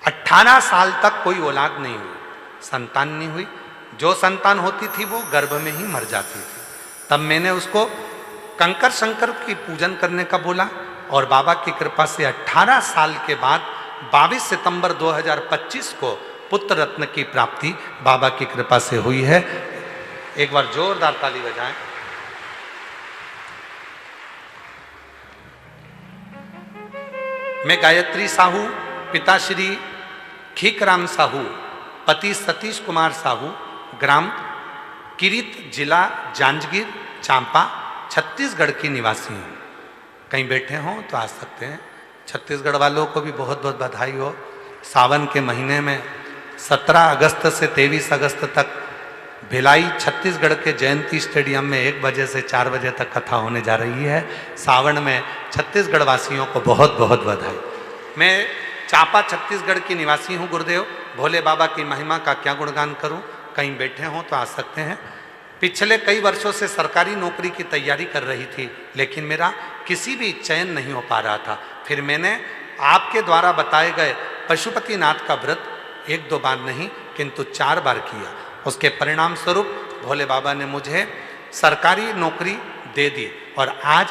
18 साल तक कोई औलाद नहीं हुई, संतान नहीं हुई। जो संतान होती थी वो गर्भ में ही मर जाती थी। तब मैंने उसको कंकर शंकर की पूजन करने का बोला और बाबा की कृपा से 18 साल के बाद 22 सितंबर 2025 को पुत्र रत्न की प्राप्ति बाबा की कृपा से हुई है। एक बार जोरदार ताली बजाएं। मैं गायत्री साहू, पिता श्री खीकराम साहू, पति सतीश कुमार साहू, ग्राम किरित, जिला जांजगीर चांपा, छत्तीसगढ़ की निवासी हूँ। कहीं बैठे हों तो आ सकते हैं। छत्तीसगढ़ वालों को भी बहुत बहुत बधाई हो। सावन के महीने में 17 अगस्त से 23 अगस्त तक भिलाई छत्तीसगढ़ के जयंती स्टेडियम में 1 बजे से 4 बजे तक कथा होने जा रही है। सावन में छत्तीसगढ़ वासियों को बहुत बहुत बधाई। मैं चांपा छत्तीसगढ़ की निवासी हूँ। गुरुदेव, भोले बाबा की महिमा का क्या गुणगान करूँ। कहीं बैठे हों तो आ सकते हैं। पिछले कई वर्षों से सरकारी नौकरी की तैयारी कर रही थी, लेकिन मेरा किसी भी चयन नहीं हो पा रहा था। फिर मैंने आपके द्वारा बताए गए पशुपतिनाथ का व्रत 1-2 बार नहीं किंतु 4 बार किया। उसके परिणाम स्वरूप भोले बाबा ने मुझे सरकारी नौकरी दे दी और आज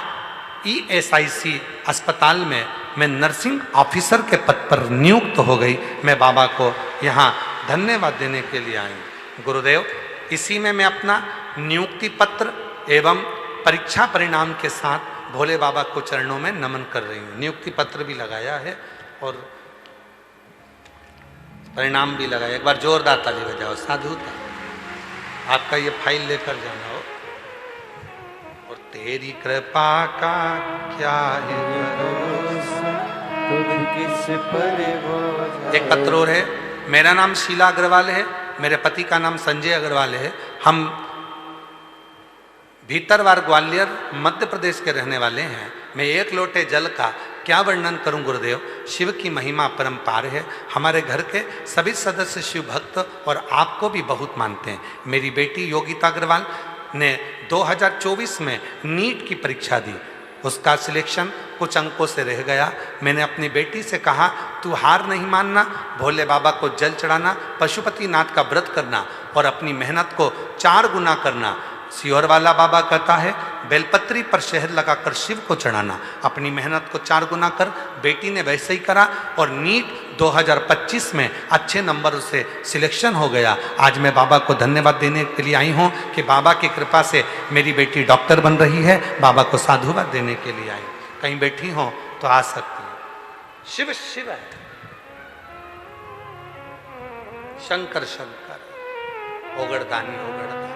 ESIC अस्पताल में मैं नर्सिंग ऑफिसर के पद पर नियुक्त हो गई। मैं बाबा को यहाँ धन्यवाद देने के लिए आई हूँ। गुरुदेव, इसी में मैं अपना नियुक्ति पत्र एवं परीक्षा परिणाम के साथ भोले बाबा को चरणों में नमन कर रही हूँ। नियुक्ति पत्र भी लगाया है और परिणाम भी लगाया। एक बार जोरदार ताली बजाओ। साधुता, आपका ये फाइल लेकर जाना हो। और तेरी कृपा का क्या है भरोसा, तुम किस पर बोझा। एक पत्र और है। मेरा नाम शीला अग्रवाल है, मेरे पति का नाम संजय अग्रवाल है। हम भीतरवार ग्वालियर मध्य प्रदेश के रहने वाले हैं। मैं 1 लोटे जल का क्या वर्णन करूं गुरुदेव। शिव की महिमा परंपार है। हमारे घर के सभी सदस्य शिव भक्त और आपको भी बहुत मानते हैं। मेरी बेटी योगिता अग्रवाल ने 2024 में नीट की परीक्षा दी। उसका सिलेक्शन कुछ अंकों से रह गया। मैंने अपनी बेटी से कहा, तू हार नहीं मानना, भोले बाबा को जल चढ़ाना, पशुपतिनाथ का व्रत करना और अपनी मेहनत को 4 गुना करना। सियोर वाला बाबा कहता है, बेलपत्री पर शहद लगाकर शिव को चढ़ाना। अपनी मेहनत को 4 गुना कर। बेटी ने वैसे ही करा और नीट 2025 में अच्छे नंबर से सिलेक्शन हो गया। आज मैं बाबा को धन्यवाद देने के लिए आई हूँ कि बाबा की कृपा से मेरी बेटी डॉक्टर बन रही है। बाबा को साधुवाद देने के लिए आई। कहीं बैठी हो तो आ सकती है। शिव शिव है, शंकर शंकर, ओगड़दानी ओगड़दानी।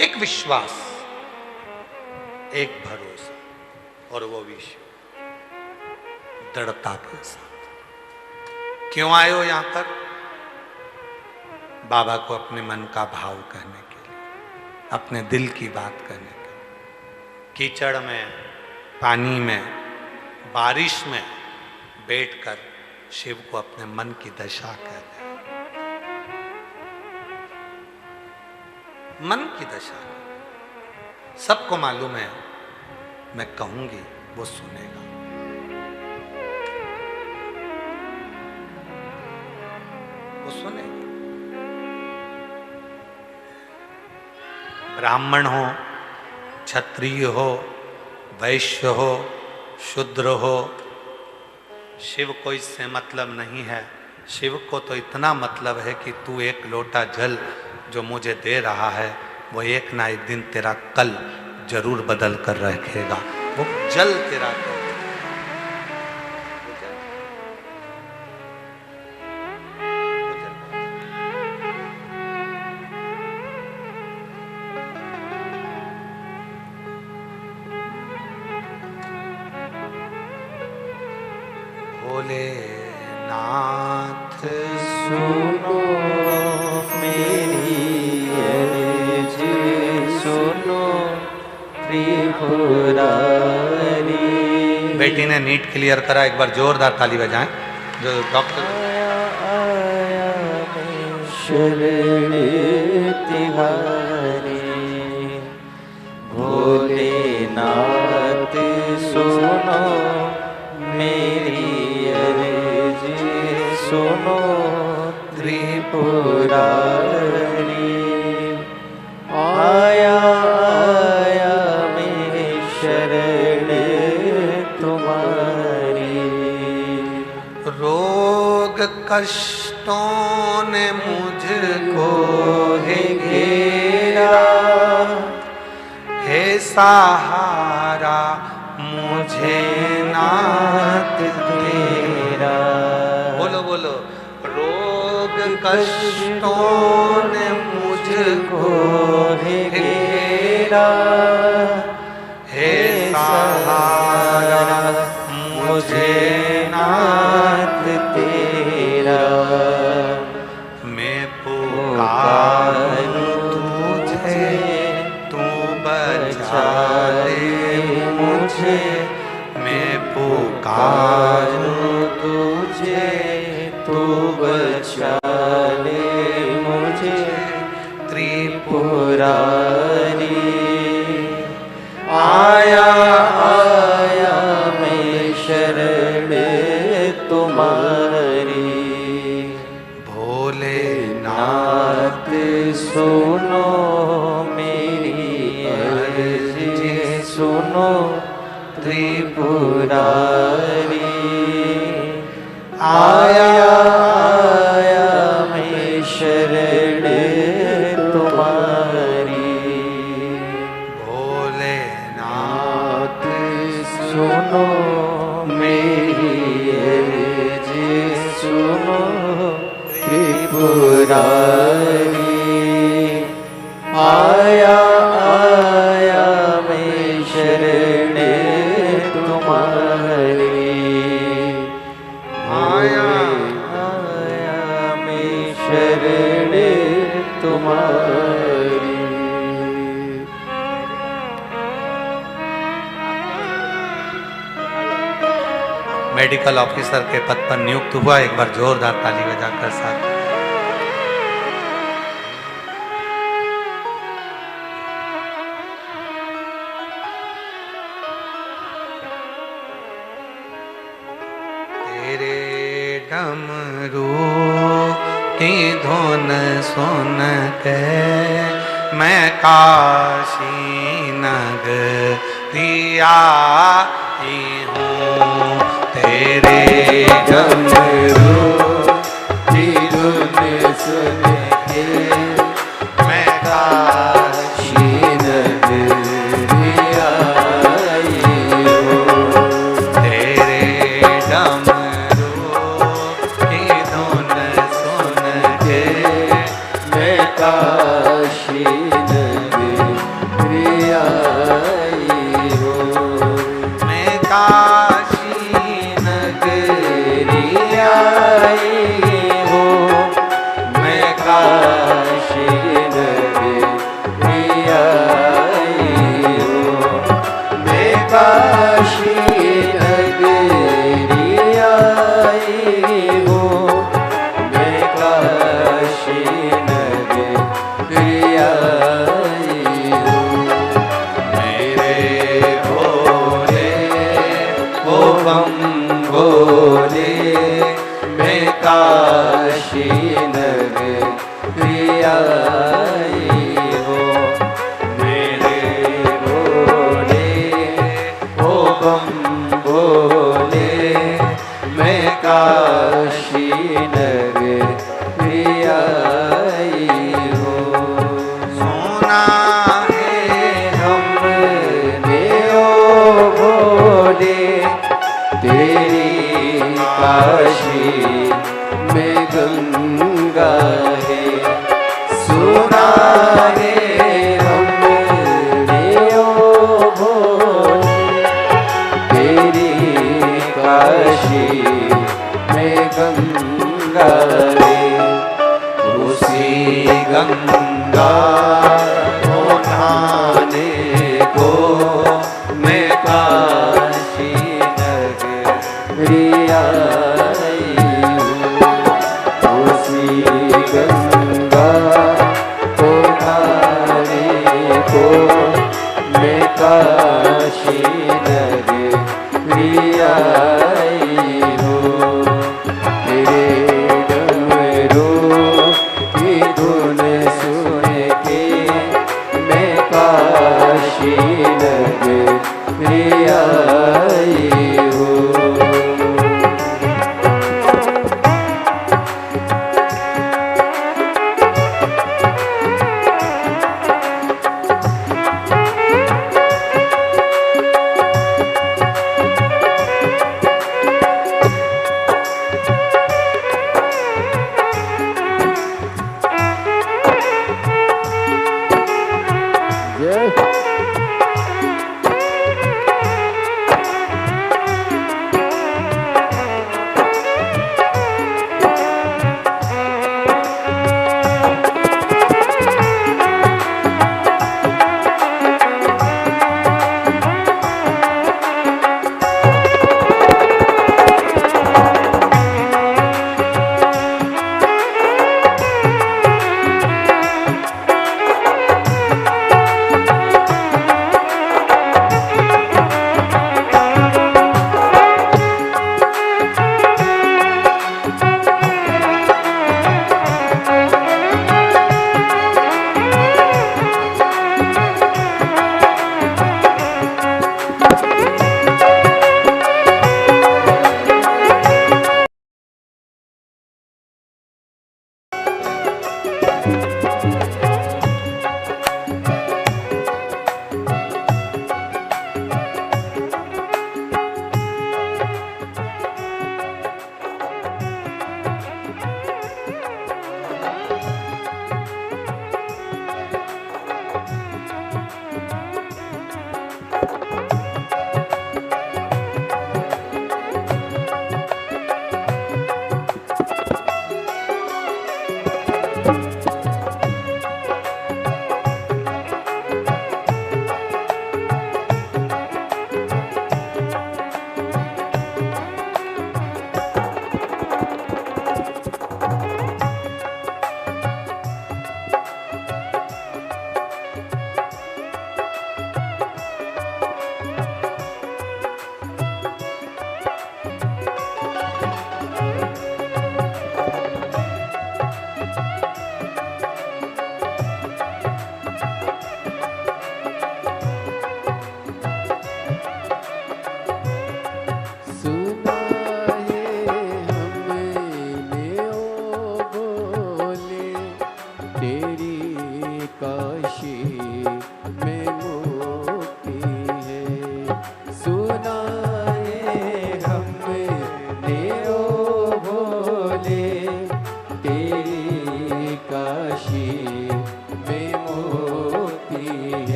एक विश्वास, एक भरोसा और वो विश्व दृढ़ता के साथ। क्यों आए हो यहां पर? बाबा को अपने मन का भाव कहने के लिए, अपने दिल की बात कहने के लिए। कीचड़ में, पानी में, बारिश में बैठकर शिव को अपने मन की दशा कह दे। मन की दशा सबको मालूम है, मैं कहूंगी वो सुनेगा। वो सुनेगा। ब्राह्मण हो, क्षत्रिय हो, वैश्य हो, शूद्र हो, शिव को इससे मतलब नहीं है। शिव को तो इतना मतलब है कि तू एक लोटा जल जो मुझे दे रहा है वो एक ना एक दिन तेरा कल जरूर बदल कर रखेगा। वो जल तेरा कल। भोलेनाथ सुनो मेरी अर्ज, सुनो त्रिपुरारी। बेटी ने नीट क्लियर करा, एक बार जोरदार ताली बजाएं। जो डॉक्टर आया मैं शरण तिहारी, भोलेनाथ सुनो मेरी अर्ज, सुनो त्रिपुरारी। आया आया मेरे शरण तुम्हारी। रोग कष्टों ने मुझको है घेरा, है सहारा मुझे नाथ तेरा। बोलो बोलो। रोग कष्टों ने मुझको है घेरा, है सहारा मुझे नाथ तेरा। मैं पुकारूं तुझे, तू बचा ले मुझे। मैं पुकारूं तुझे, तू बचा ले मुझे। त्रिपुरारी आया आया मैं शरण तुम्हारी। भोलेनाथ सुनो मेरी अर्ज, सुनो त्रिपुरारी। आया आया मैं शरण तुम्हारी। भोलेनाथ सुनो मेरी अर्ज, सुनो त्रिपुरारी। आया आया मैं शरण तुम्हारी। आया आया मैं शरण तुम्हारी। मेडिकल ऑफिसर के पद पर नियुक्त हुआ, एक बार जोरदार ताली बजाकर साथ। तेरे डमरू की धुन सुन के मैं काशी नगरिया आई हूँ। तेरे डमरू की धुन सुन के मैं काशी नगरिया आई हूँ। तेरे डमरू की धुन सुन के मैं काशी नगरिया आई हूँ। मैं काशी नगरिया काशी नगरी आई हो। मेरे भोले ओ बम भोले, मैं काशी नगरी आई हो। सुना हमने ओ भोले, तेरी काशी में गंगा है। सुना है हमने ओ भोले, तेरी काशी में गंगा है। उसी गंगा को नहाने को मैं काशी नगरी आई हूँ। उसी गंगा को नहाने को मैं काशी नगरी आई हूँ। तेरे डमरू की धुन सुन के मैं काशी नगरी आई हूँ।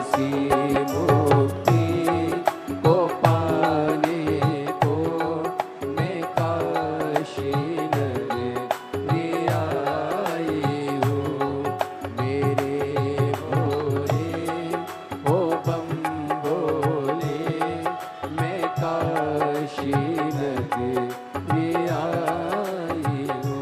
उसी मुक्ति को पाने को मैं काशी नगरी आई हूँ। मेरे भोले हो बम भोले, मैं काशी नगरी आई हूँ।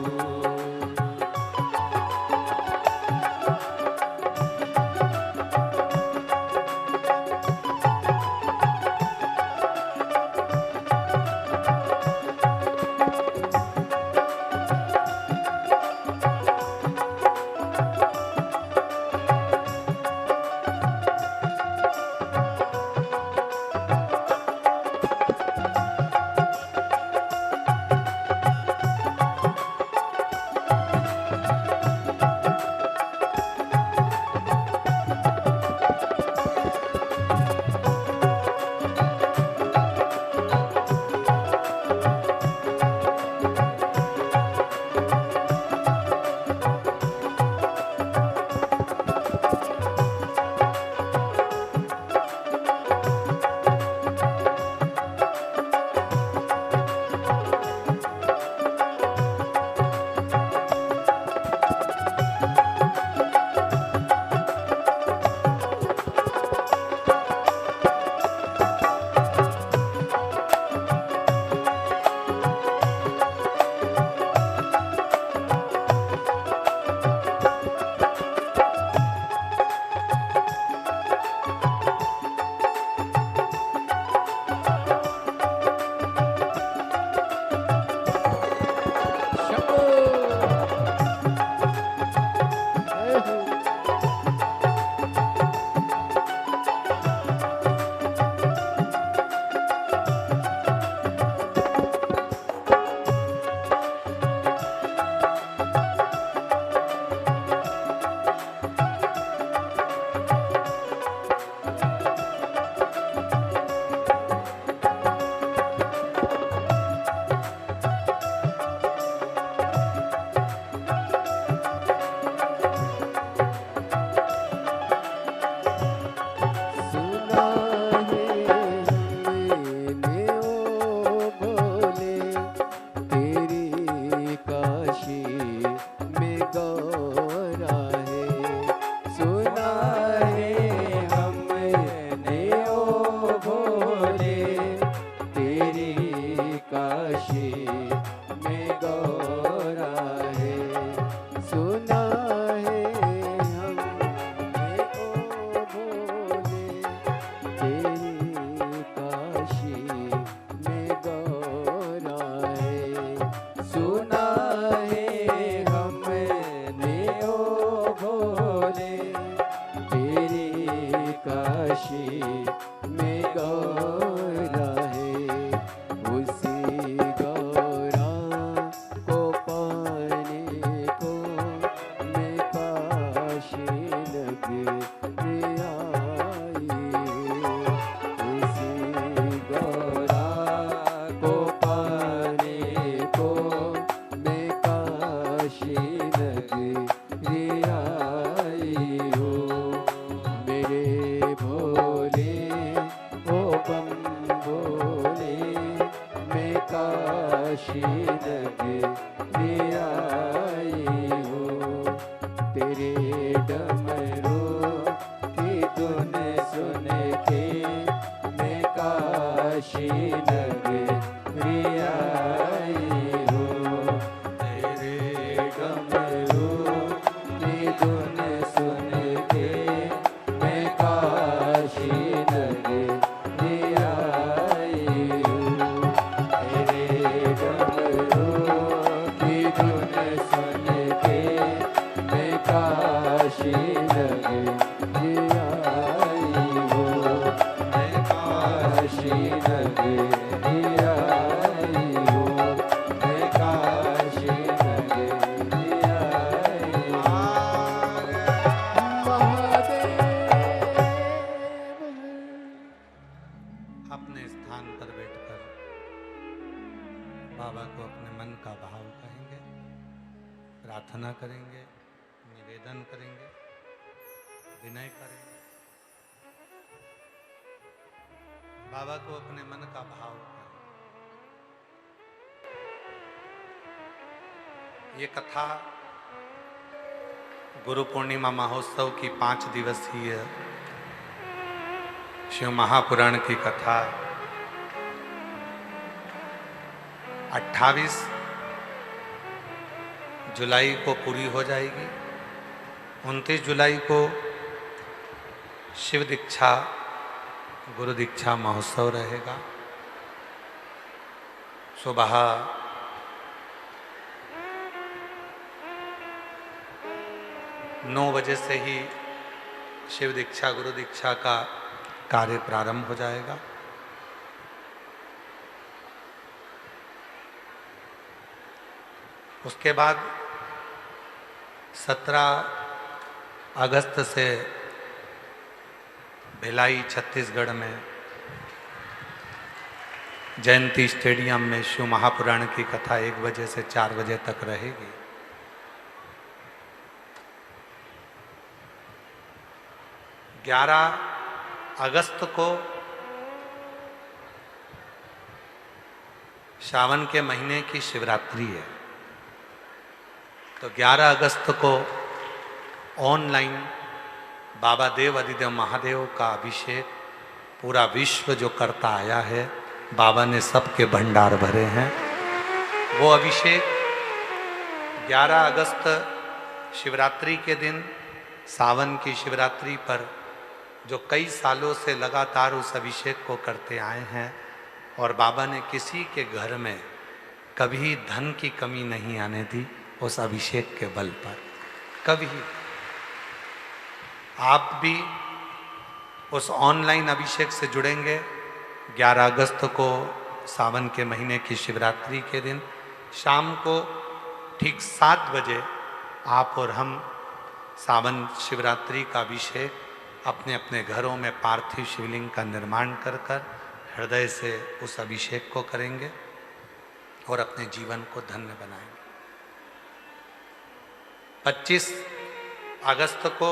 अपने स्थान पर बैठकर बाबा को अपने मन का भाव कहेंगे, प्रार्थना करेंगे, निवेदन करेंगे, विनय करेंगे। बाबा को अपने मन का भाव कहें। ये कथा गुरु पूर्णिमा महोत्सव की 5 दिवसीय शिव महापुराण की कथा 28 जुलाई को पूरी हो जाएगी। 29 जुलाई को शिव दीक्षा गुरु दीक्षा महोत्सव रहेगा। सुबह 9 बजे से ही शिव दीक्षा गुरु दीक्षा का कार्य प्रारंभ हो जाएगा। उसके बाद 17 अगस्त से भिलाई छत्तीसगढ़ में जयंती स्टेडियम में शिव महापुराण की कथा 1 बजे से 4 बजे तक रहेगी। ग्यारह अगस्त को सावन के महीने की शिवरात्रि है, तो 11 अगस्त को ऑनलाइन बाबा देव अधिदेव महादेव का अभिषेक पूरा विश्व जो करता आया है, बाबा ने सबके भंडार भरे हैं। वो अभिषेक 11 अगस्त शिवरात्रि के दिन, सावन की शिवरात्रि पर जो कई सालों से लगातार उस अभिषेक को करते आए हैं, और बाबा ने किसी के घर में कभी धन की कमी नहीं आने दी उस अभिषेक के बल पर, कभी। आप भी उस ऑनलाइन अभिषेक से जुड़ेंगे। 11 अगस्त को सावन के महीने की शिवरात्रि के दिन शाम को ठीक 7 बजे आप और हम सावन शिवरात्रि का अभिषेक अपने अपने घरों में पार्थिव शिवलिंग का निर्माण कर कर हृदय से उस अभिषेक को करेंगे और अपने जीवन को धन्य बनाएंगे। 25 अगस्त को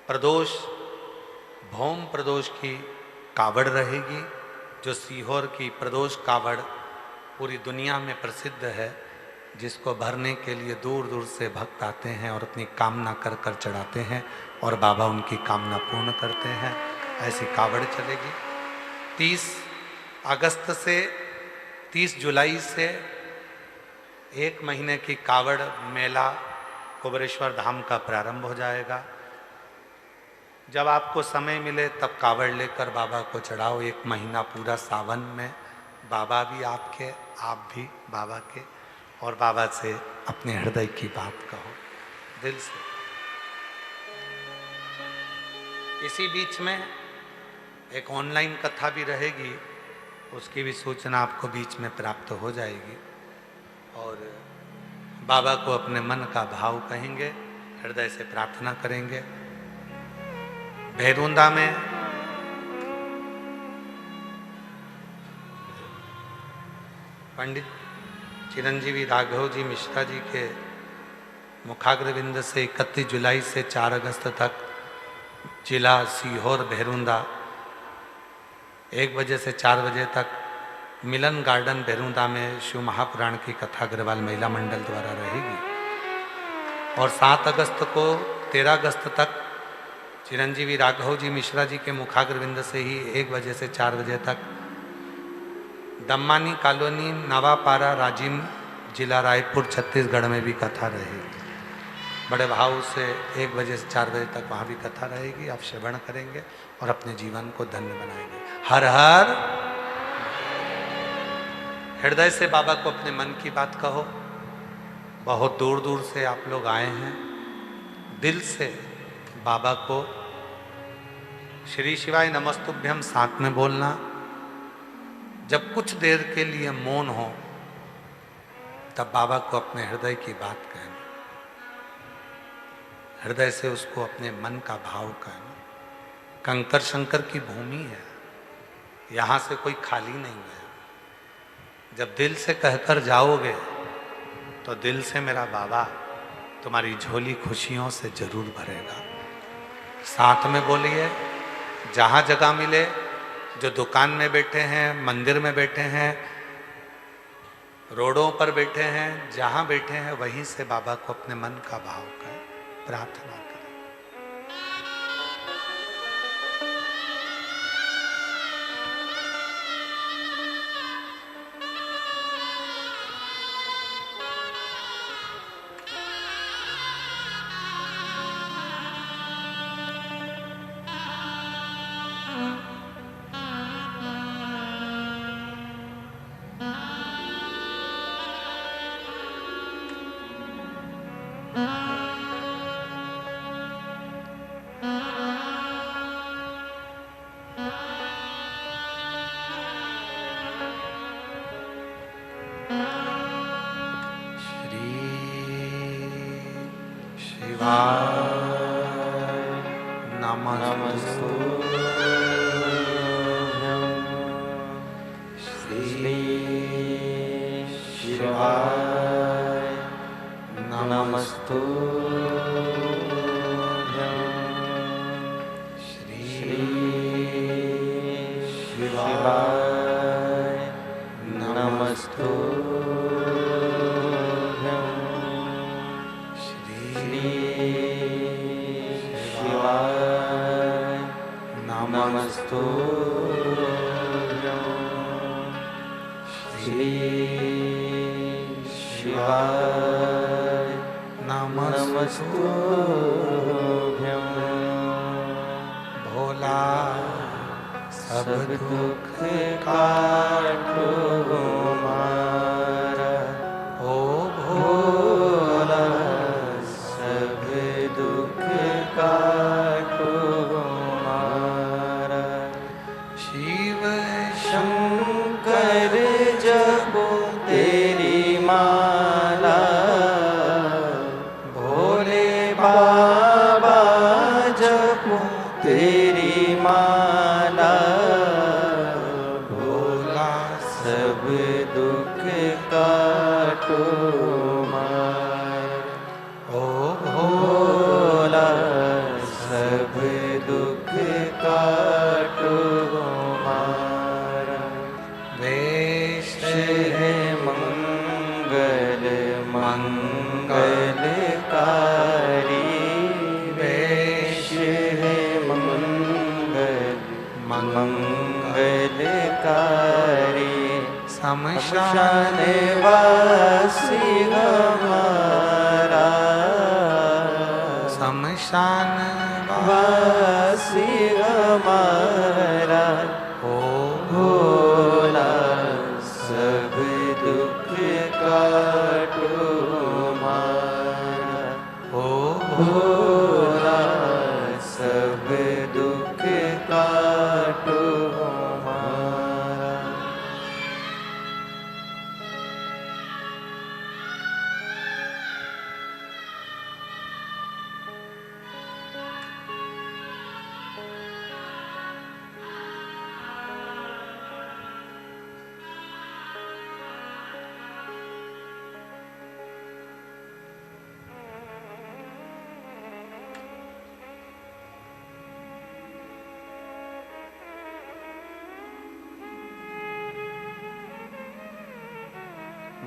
प्रदोष, भौम प्रदोष की कावड़ रहेगी, जो सीहोर की प्रदोष कावड़ पूरी दुनिया में प्रसिद्ध है, जिसको भरने के लिए दूर दूर से भक्त आते हैं और अपनी कामना कर कर चढ़ाते हैं और बाबा उनकी कामना पूर्ण करते हैं। ऐसी कावड़ चलेगी। 30 अगस्त से 30 जुलाई से 1 महीने की कावड़ मेला कुबेरेश्वर धाम का प्रारंभ हो जाएगा। जब आपको समय मिले तब कावड़ लेकर बाबा को चढ़ाओ। 1 महीना पूरा सावन में बाबा भी आपके, आप भी बाबा के, और बाबा से अपने हृदय की बात कहो दिल से। इसी बीच में एक ऑनलाइन कथा भी रहेगी, उसकी भी सूचना आपको बीच में प्राप्त हो जाएगी। और बाबा को अपने मन का भाव कहेंगे, हृदय से प्रार्थना करेंगे। भैरुंदा में पंडित चिरंजीवी राघव जी मिश्रा जी के मुखाग्रविंद से 31 जुलाई से 4 अगस्त तक जिला सीहोर भैरुंदा 1 बजे से 4 बजे तक मिलन गार्डन भैरुंदा में शिव महापुराण की कथा अग्रवाल महिला मंडल द्वारा रहेगी। और 7 अगस्त को 13 अगस्त तक चिरंजीवी राघव जी मिश्रा जी के मुखाग्रविंद से ही 1 बजे से 4 बजे तक दम्मानी कॉलोनी नवापारा राजिम जिला रायपुर छत्तीसगढ़ में भी कथा रहेगी। बड़े भाव से 1 बजे से 4 बजे तक वहाँ भी कथा रहेगी। आप श्रवण करेंगे और अपने जीवन को धन्य बनाएंगे। हर हर हृदय से बाबा को अपने मन की बात कहो। बहुत दूर दूर से आप लोग आए हैं। दिल से बाबा को श्री शिवाय नमस्तुभ्यम साथ में बोलना। जब कुछ देर के लिए मौन हो तब बाबा को अपने हृदय की बात कहना, हृदय से उसको अपने मन का भाव कहना। कंकर शंकर की भूमि है, यहाँ से कोई खाली नहीं है। जब दिल से कहकर जाओगे तो दिल से मेरा बाबा तुम्हारी झोली खुशियों से जरूर भरेगा। साथ में बोलिए, जहाँ जगह मिले जो दुकान में बैठे हैं, मंदिर में बैठे हैं, रोडों पर बैठे हैं, जहां बैठे हैं वहीं से बाबा को अपने मन का भाव करें, प्रार्थना करें।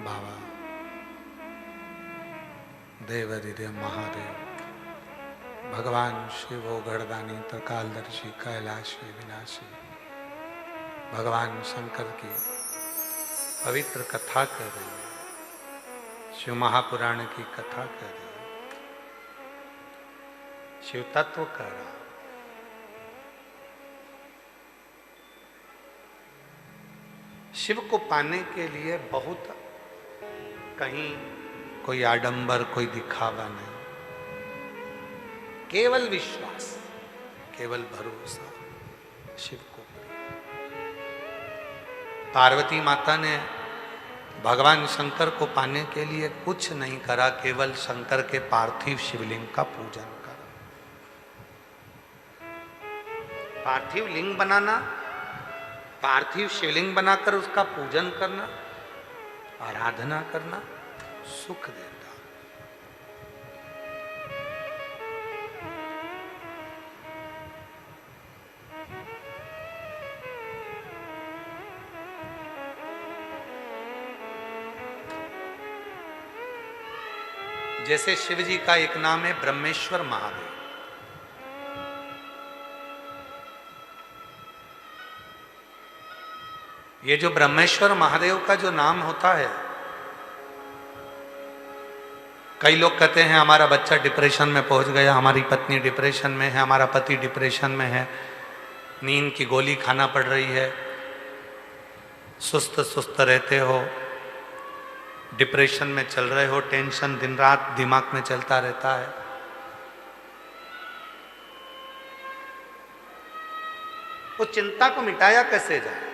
बाबा देवरिदेव महादेव भगवान शिव गढ़दानी त्रिकालदर्शी कैलाशी विनाशी भगवान शंकर की पवित्र कथा कर रही है, शिव महापुराण की कथा कर रही है, शिव तत्व कर रहा। शिव को पाने के लिए बहुत कहीं कोई आडंबर, कोई दिखावा नहीं, केवल विश्वास, केवल भरोसा शिव को। पार्वती माता ने भगवान शंकर को पाने के लिए कुछ नहीं करा, केवल शंकर के पार्थिव शिवलिंग का पूजन करा। पार्थिव लिंग बनाना, पार्थिव शिवलिंग बनाकर उसका पूजन करना, आराधना करना सुख देता। जैसे शिव जी का एक नाम है ब्रह्मेश्वर महादेव। ये जो ब्रह्मेश्वर महादेव का जो नाम होता है, कई लोग कहते हैं हमारा बच्चा डिप्रेशन में पहुंच गया, हमारी पत्नी डिप्रेशन में है, हमारा पति डिप्रेशन में है, नींद की गोली खाना पड़ रही है, सुस्त सुस्त रहते हो, डिप्रेशन में चल रहे हो, टेंशन दिन रात दिमाग में चलता रहता है। वो चिंता को मिटाया कैसे जाए?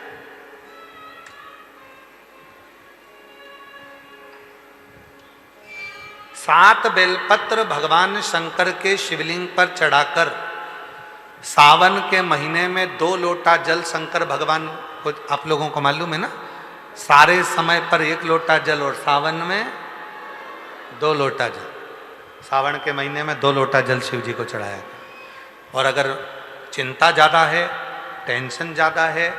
सात बेलपत्र भगवान शंकर के शिवलिंग पर चढ़ाकर सावन के महीने में 2 लोटा जल शंकर भगवान को, आप लोगों को मालूम है ना, सारे समय पर 1 लोटा जल और सावन में 2 लोटा जल। सावन के महीने में 2 लोटा जल शिव जी को चढ़ाया। और अगर चिंता ज़्यादा है, टेंशन ज़्यादा है,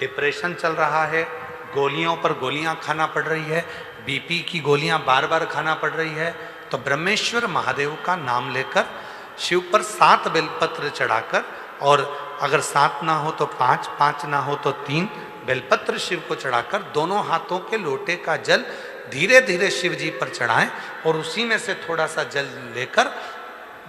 डिप्रेशन चल रहा है, गोलियों पर गोलियां खाना पड़ रही है, बीपी की गोलियां बार बार खाना पड़ रही है, तो ब्रह्मेश्वर महादेव का नाम लेकर शिव पर 7 बेलपत्र चढ़ाकर, और अगर 7 ना हो तो 5, 5 ना हो तो 3 बेलपत्र शिव को चढ़ाकर दोनों हाथों के लोटे का जल धीरे धीरे शिव जी पर चढ़ाएं, और उसी में से थोड़ा सा जल लेकर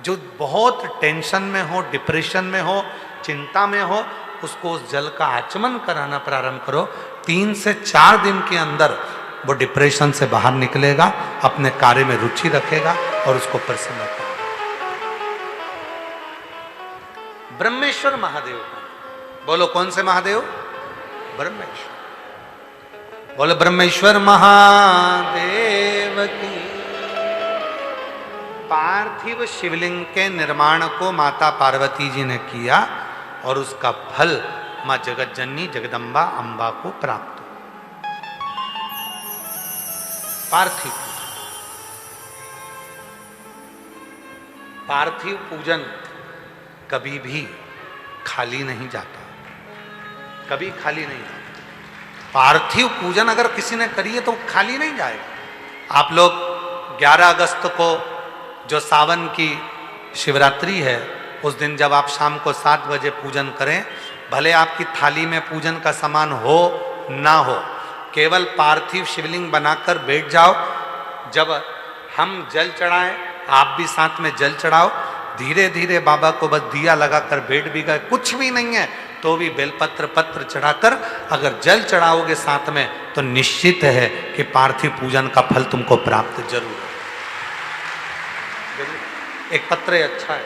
जो बहुत टेंशन में हो, डिप्रेशन में हो, चिंता में हो, उसको उस जल का आचमन कराना प्रारंभ करो। 3 से 4 दिन के अंदर वो डिप्रेशन से बाहर निकलेगा, अपने कार्य में रुचि रखेगा और उसको प्रसन्न करेगा। ब्रह्मेश्वर महादेव का बोलो, कौन से महादेव? ब्रह्मेश्वर। बोलो ब्रह्मेश्वर महादेव की। पार्थिव शिवलिंग के निर्माण को माता पार्वती जी ने किया और उसका फल मां जगत जननी जगदम्बा अंबा को प्राप्त। पार्थिव पार्थिव पूजन कभी भी खाली नहीं जाता, कभी खाली नहीं जाता। पार्थिव पूजन अगर किसी ने करी है तो खाली नहीं जाएगा। आप लोग 11 अगस्त को जो सावन की शिवरात्रि है, उस दिन जब आप शाम को 7 बजे पूजन करें, भले आपकी थाली में पूजन का सामान हो ना हो, केवल पार्थिव शिवलिंग बनाकर बैठ जाओ। जब हम जल चढ़ाएं, आप भी साथ में जल चढ़ाओ। धीरे धीरे बाबा को बस दिया लगाकर बैठ भी गए, कुछ भी नहीं है तो भी बेलपत्र पत्र चढ़ाकर अगर जल चढ़ाओगे साथ में, तो निश्चित है कि पार्थिव पूजन का फल तुमको प्राप्त जरूर है। एक पत्र अच्छा है,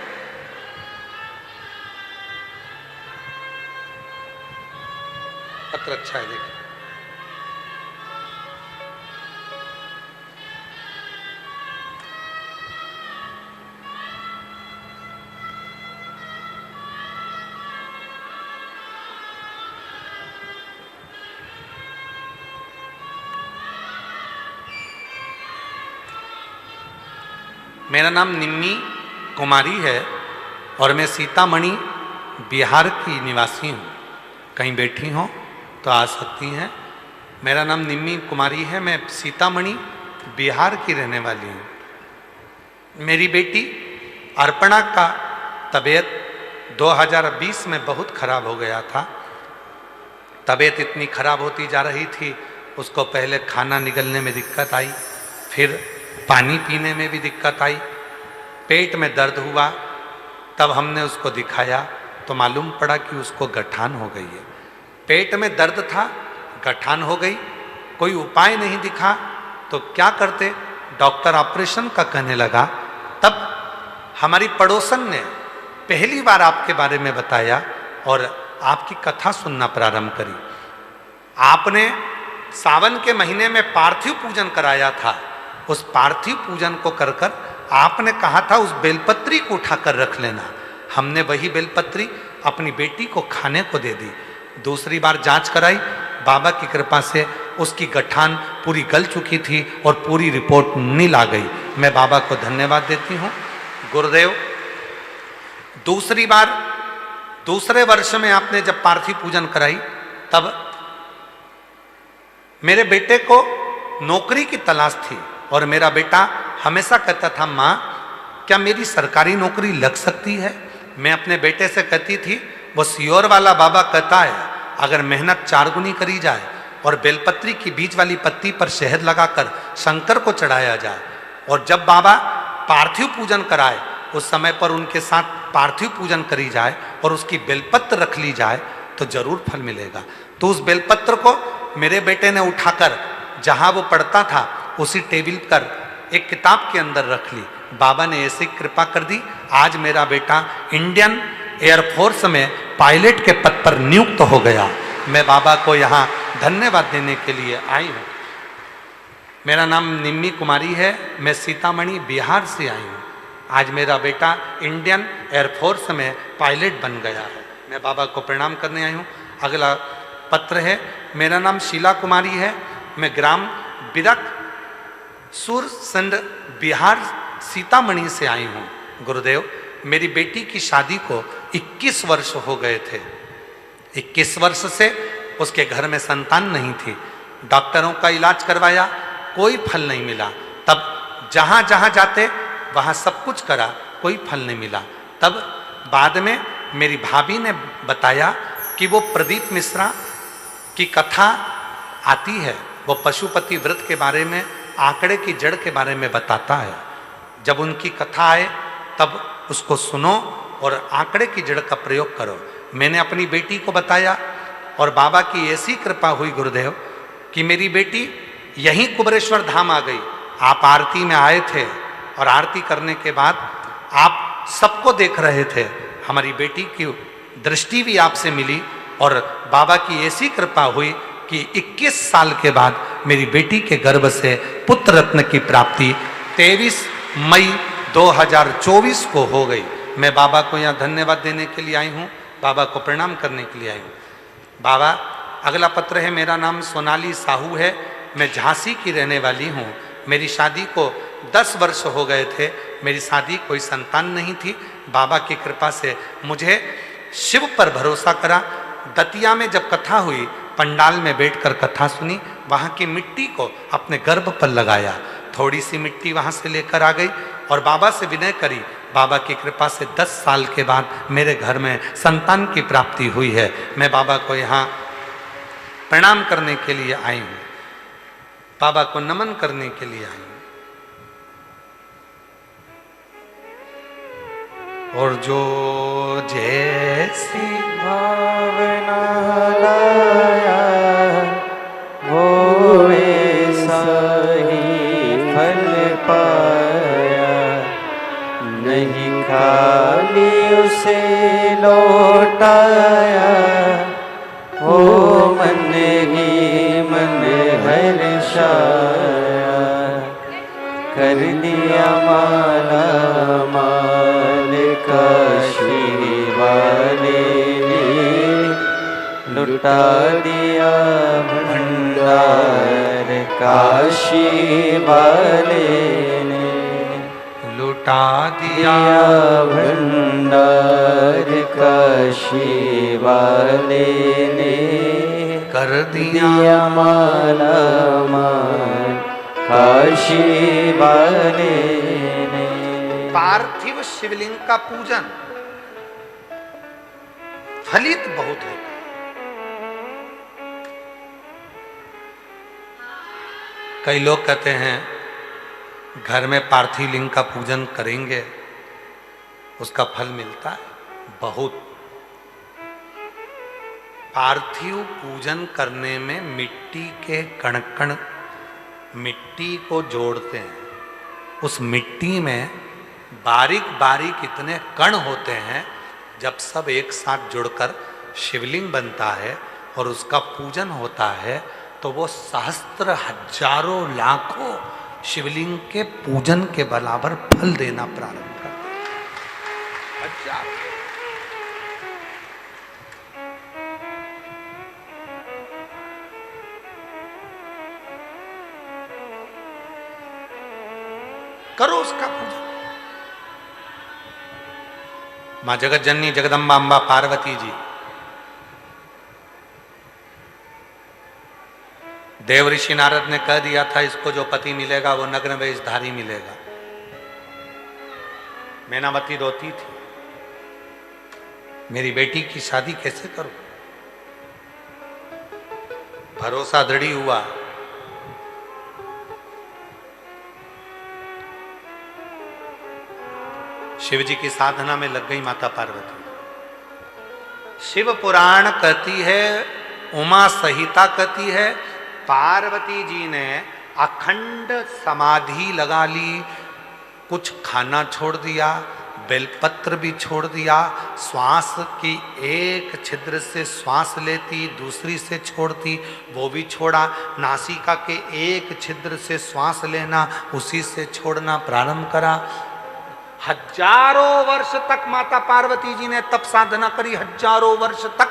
पत्र अच्छा है, देखिए। मेरा नाम निम्मी कुमारी है और मैं सीतामढ़ी बिहार की निवासी हूँ। कहीं बैठी हो तो आ सकती हैं। मेरा नाम निम्मी कुमारी है, मैं सीतामढ़ी बिहार की रहने वाली हूँ। मेरी बेटी अर्पणा का तबीयत 2020 में बहुत खराब हो गया था। तबीयत इतनी खराब होती जा रही थी, उसको पहले खाना निगलने में दिक्कत आई, फिर पानी पीने में भी दिक्कत आई, पेट में दर्द हुआ। तब हमने उसको दिखाया तो मालूम पड़ा कि उसको गठान हो गई है। पेट में दर्द था, गठान हो गई, कोई उपाय नहीं दिखा तो क्या करते, डॉक्टर ऑपरेशन का कहने लगा। तब हमारी पड़ोसन ने पहली बार आपके बारे में बताया और आपकी कथा सुनना प्रारंभ करी। आपने सावन के महीने में पार्थिव पूजन कराया था। उस पार्थिव पूजन को कर कर आपने कहा था उस बेलपत्री को उठाकर रख लेना। हमने वही बेलपत्री अपनी बेटी को खाने को दे दी। दूसरी बार जांच कराई, बाबा की कृपा से उसकी गठान पूरी गल चुकी थी और पूरी रिपोर्ट नील आ गई। मैं बाबा को धन्यवाद देती हूँ। गुरुदेव, दूसरी बार दूसरे वर्ष में आपने जब पार्थिव पूजन कराई, तब मेरे बेटे को नौकरी की तलाश थी। और मेरा बेटा हमेशा कहता था, माँ क्या मेरी सरकारी नौकरी लग सकती है? मैं अपने बेटे से कहती थी, वो सियोर वाला बाबा कहता है अगर मेहनत 4 गुनी करी जाए और बेलपत्री की बीच वाली पत्ती पर शहद लगाकर शंकर को चढ़ाया जाए और जब बाबा पार्थिव पूजन कराए उस समय पर उनके साथ पार्थिव पूजन करी जाए और उसकी बेलपत्र रख ली जाए तो जरूर फल मिलेगा। तो उस बेलपत्र को मेरे बेटे ने उठाकर जहां वो पढ़ता था उसी टेबल पर एक किताब के अंदर रख ली। बाबा ने ऐसी कृपा कर दी, आज मेरा बेटा इंडियन एयरफोर्स में पायलट के पद पर नियुक्त हो गया। मैं बाबा को यहाँ धन्यवाद देने के लिए आई हूँ। मेरा नाम निम्मी कुमारी है, मैं सीतामढ़ी बिहार से आई हूँ। आज मेरा बेटा इंडियन एयरफोर्स में पायलट बन गया है। मैं बाबा को प्रणाम करने आई हूँ। अगला पत्र है, मेरा नाम शीला कुमारी है, मैं ग्राम बिरक सुरसंड बिहार सीतामढ़ी से आई हूँ। गुरुदेव, मेरी बेटी की शादी को 21 वर्ष हो गए थे। 21 वर्ष से उसके घर में संतान नहीं थी। डॉक्टरों का इलाज करवाया, कोई फल नहीं मिला। तब जहाँ जहाँ जाते वहाँ सब कुछ करा, कोई फल नहीं मिला। तब बाद में मेरी भाभी ने बताया कि वो प्रदीप मिश्रा की कथा आती है, वो पशुपति व्रत के बारे में, आंकड़े की जड़ के बारे में बताता है। जब उनकी कथा आए तब उसको सुनो और आंकड़े की जड़ का प्रयोग करो। मैंने अपनी बेटी को बताया और बाबा की ऐसी कृपा हुई गुरुदेव कि मेरी बेटी यहीं कुबरेश्वर धाम आ गई। आप आरती में आए थे और आरती करने के बाद आप सबको देख रहे थे। हमारी बेटी की दृष्टि भी आपसे मिली और बाबा की ऐसी कृपा हुई कि 21 साल के बाद मेरी बेटी के गर्भ से पुत्र रत्न की प्राप्ति 23 मई 2024 को हो गई। मैं बाबा को यहाँ धन्यवाद देने के लिए आई हूँ, बाबा को प्रणाम करने के लिए आई हूँ। बाबा, अगला पत्र है, मेरा नाम सोनाली साहू है, मैं झांसी की रहने वाली हूँ। मेरी शादी को 10 वर्ष हो गए थे। मेरी शादी कोई संतान नहीं थी। बाबा की कृपा से मुझे शिव पर भरोसा करा। दतिया में जब कथा हुई, पंडाल में बैठकर कथा सुनी, वहाँ की मिट्टी को अपने गर्भ पर लगाया। थोड़ी सी मिट्टी वहाँ से लेकर आ गई और बाबा से विनय करी। बाबा की कृपा से 10 साल के बाद मेरे घर में संतान की प्राप्ति हुई है। मैं बाबा को यहाँ प्रणाम करने के लिए आई हूँ, बाबा को नमन करने के लिए आई हूँ। और जो जैसी भावना लाया वो ऐसा ही फल पाया, नहीं खाली उसे लौटाया, वो मन ही मन हर्षाया, कर दिया माला माल काशी वाले ने, लुटा दिया भंडार काशी वाले ने, लुटा दिया भंडार काशी वाले ने, कर दिया माला माल काशी वाले ने। पार्थिव शिवलिंग का पूजन फलित बहुत होता है। कई लोग कहते हैं घर में पार्थिव लिंग का पूजन करेंगे उसका फल मिलता है। बहुत पार्थिव पूजन करने में मिट्टी के कण कण मिट्टी को जोड़ते हैं। उस मिट्टी में बारीक बारीक इतने कण होते हैं, जब सब एक साथ जुड़कर शिवलिंग बनता है और उसका पूजन होता है तो वो सहस्त्र हजारों लाखों शिवलिंग के पूजन के बराबर फल देना प्रारंभ करता है। हजार करो उसका पूजन। मां जगत जननी जगदम्बा अम्बा पार्वती जी देवऋषि नारद ने कह दिया था इसको जो पति मिलेगा वो नग्न वेशधारी मिलेगा। मैनावती रोती थी, मेरी बेटी की शादी कैसे करूं? भरोसा दृढ़ हुआ। शिव जी की साधना में लग गई माता पार्वती। शिव पुराण कहती है, उमा संहिता कहती है, पार्वती जी ने अखंड समाधि लगा ली, कुछ खाना छोड़ दिया, बेलपत्र भी छोड़ दिया, श्वास की एक छिद्र से श्वास लेती, दूसरी से छोड़ती, वो भी छोड़ा, नासिका के एक छिद्र से श्वास लेना, उसी से छोड़ना प्रारंभ करा। हजारों वर्ष तक माता पार्वती जी ने तप साधना करी, हजारों वर्ष तक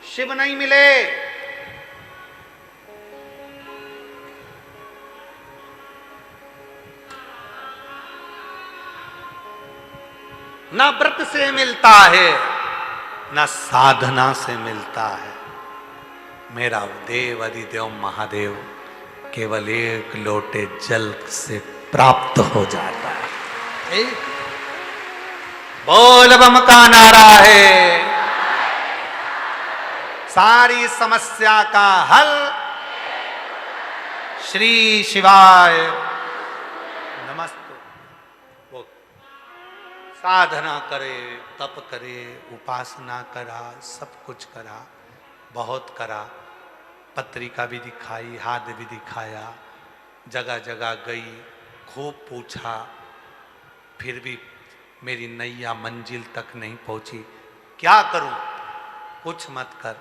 शिव नहीं मिले। ना व्रत से मिलता है, ना साधना से मिलता है। मेरा देव अधिदेव महादेव केवल एक लोटे जल से प्राप्त हो जाता है। बोल बम का नारा है, सारी समस्या का हल श्री शिवाय नमस्तु। वो साधना करे, तप करे, उपासना करा, सब कुछ करा, बहुत करा, पत्रिका भी दिखाई, हाथ भी दिखाया, जगह जगह गई, खूब पूछा, फिर भी मेरी नैया मंजिल तक नहीं पहुंची। क्या करूं? कुछ मत कर,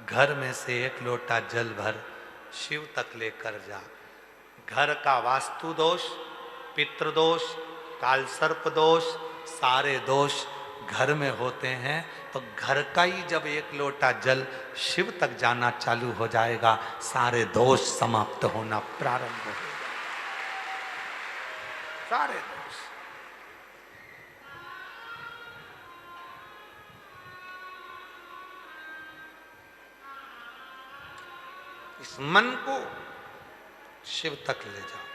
घर में से एक लोटा जल भर शिव तक लेकर जा। घर का वास्तु दोष, पितृदोष, कालसर्प दोष, सारे दोष घर में होते हैं, तो घर का ही जब एक लोटा जल शिव तक जाना चालू हो जाएगा, सारे दोष समाप्त होना प्रारंभ हो जाएगा। सारे दोष। इस मन को शिव तक ले जाओ।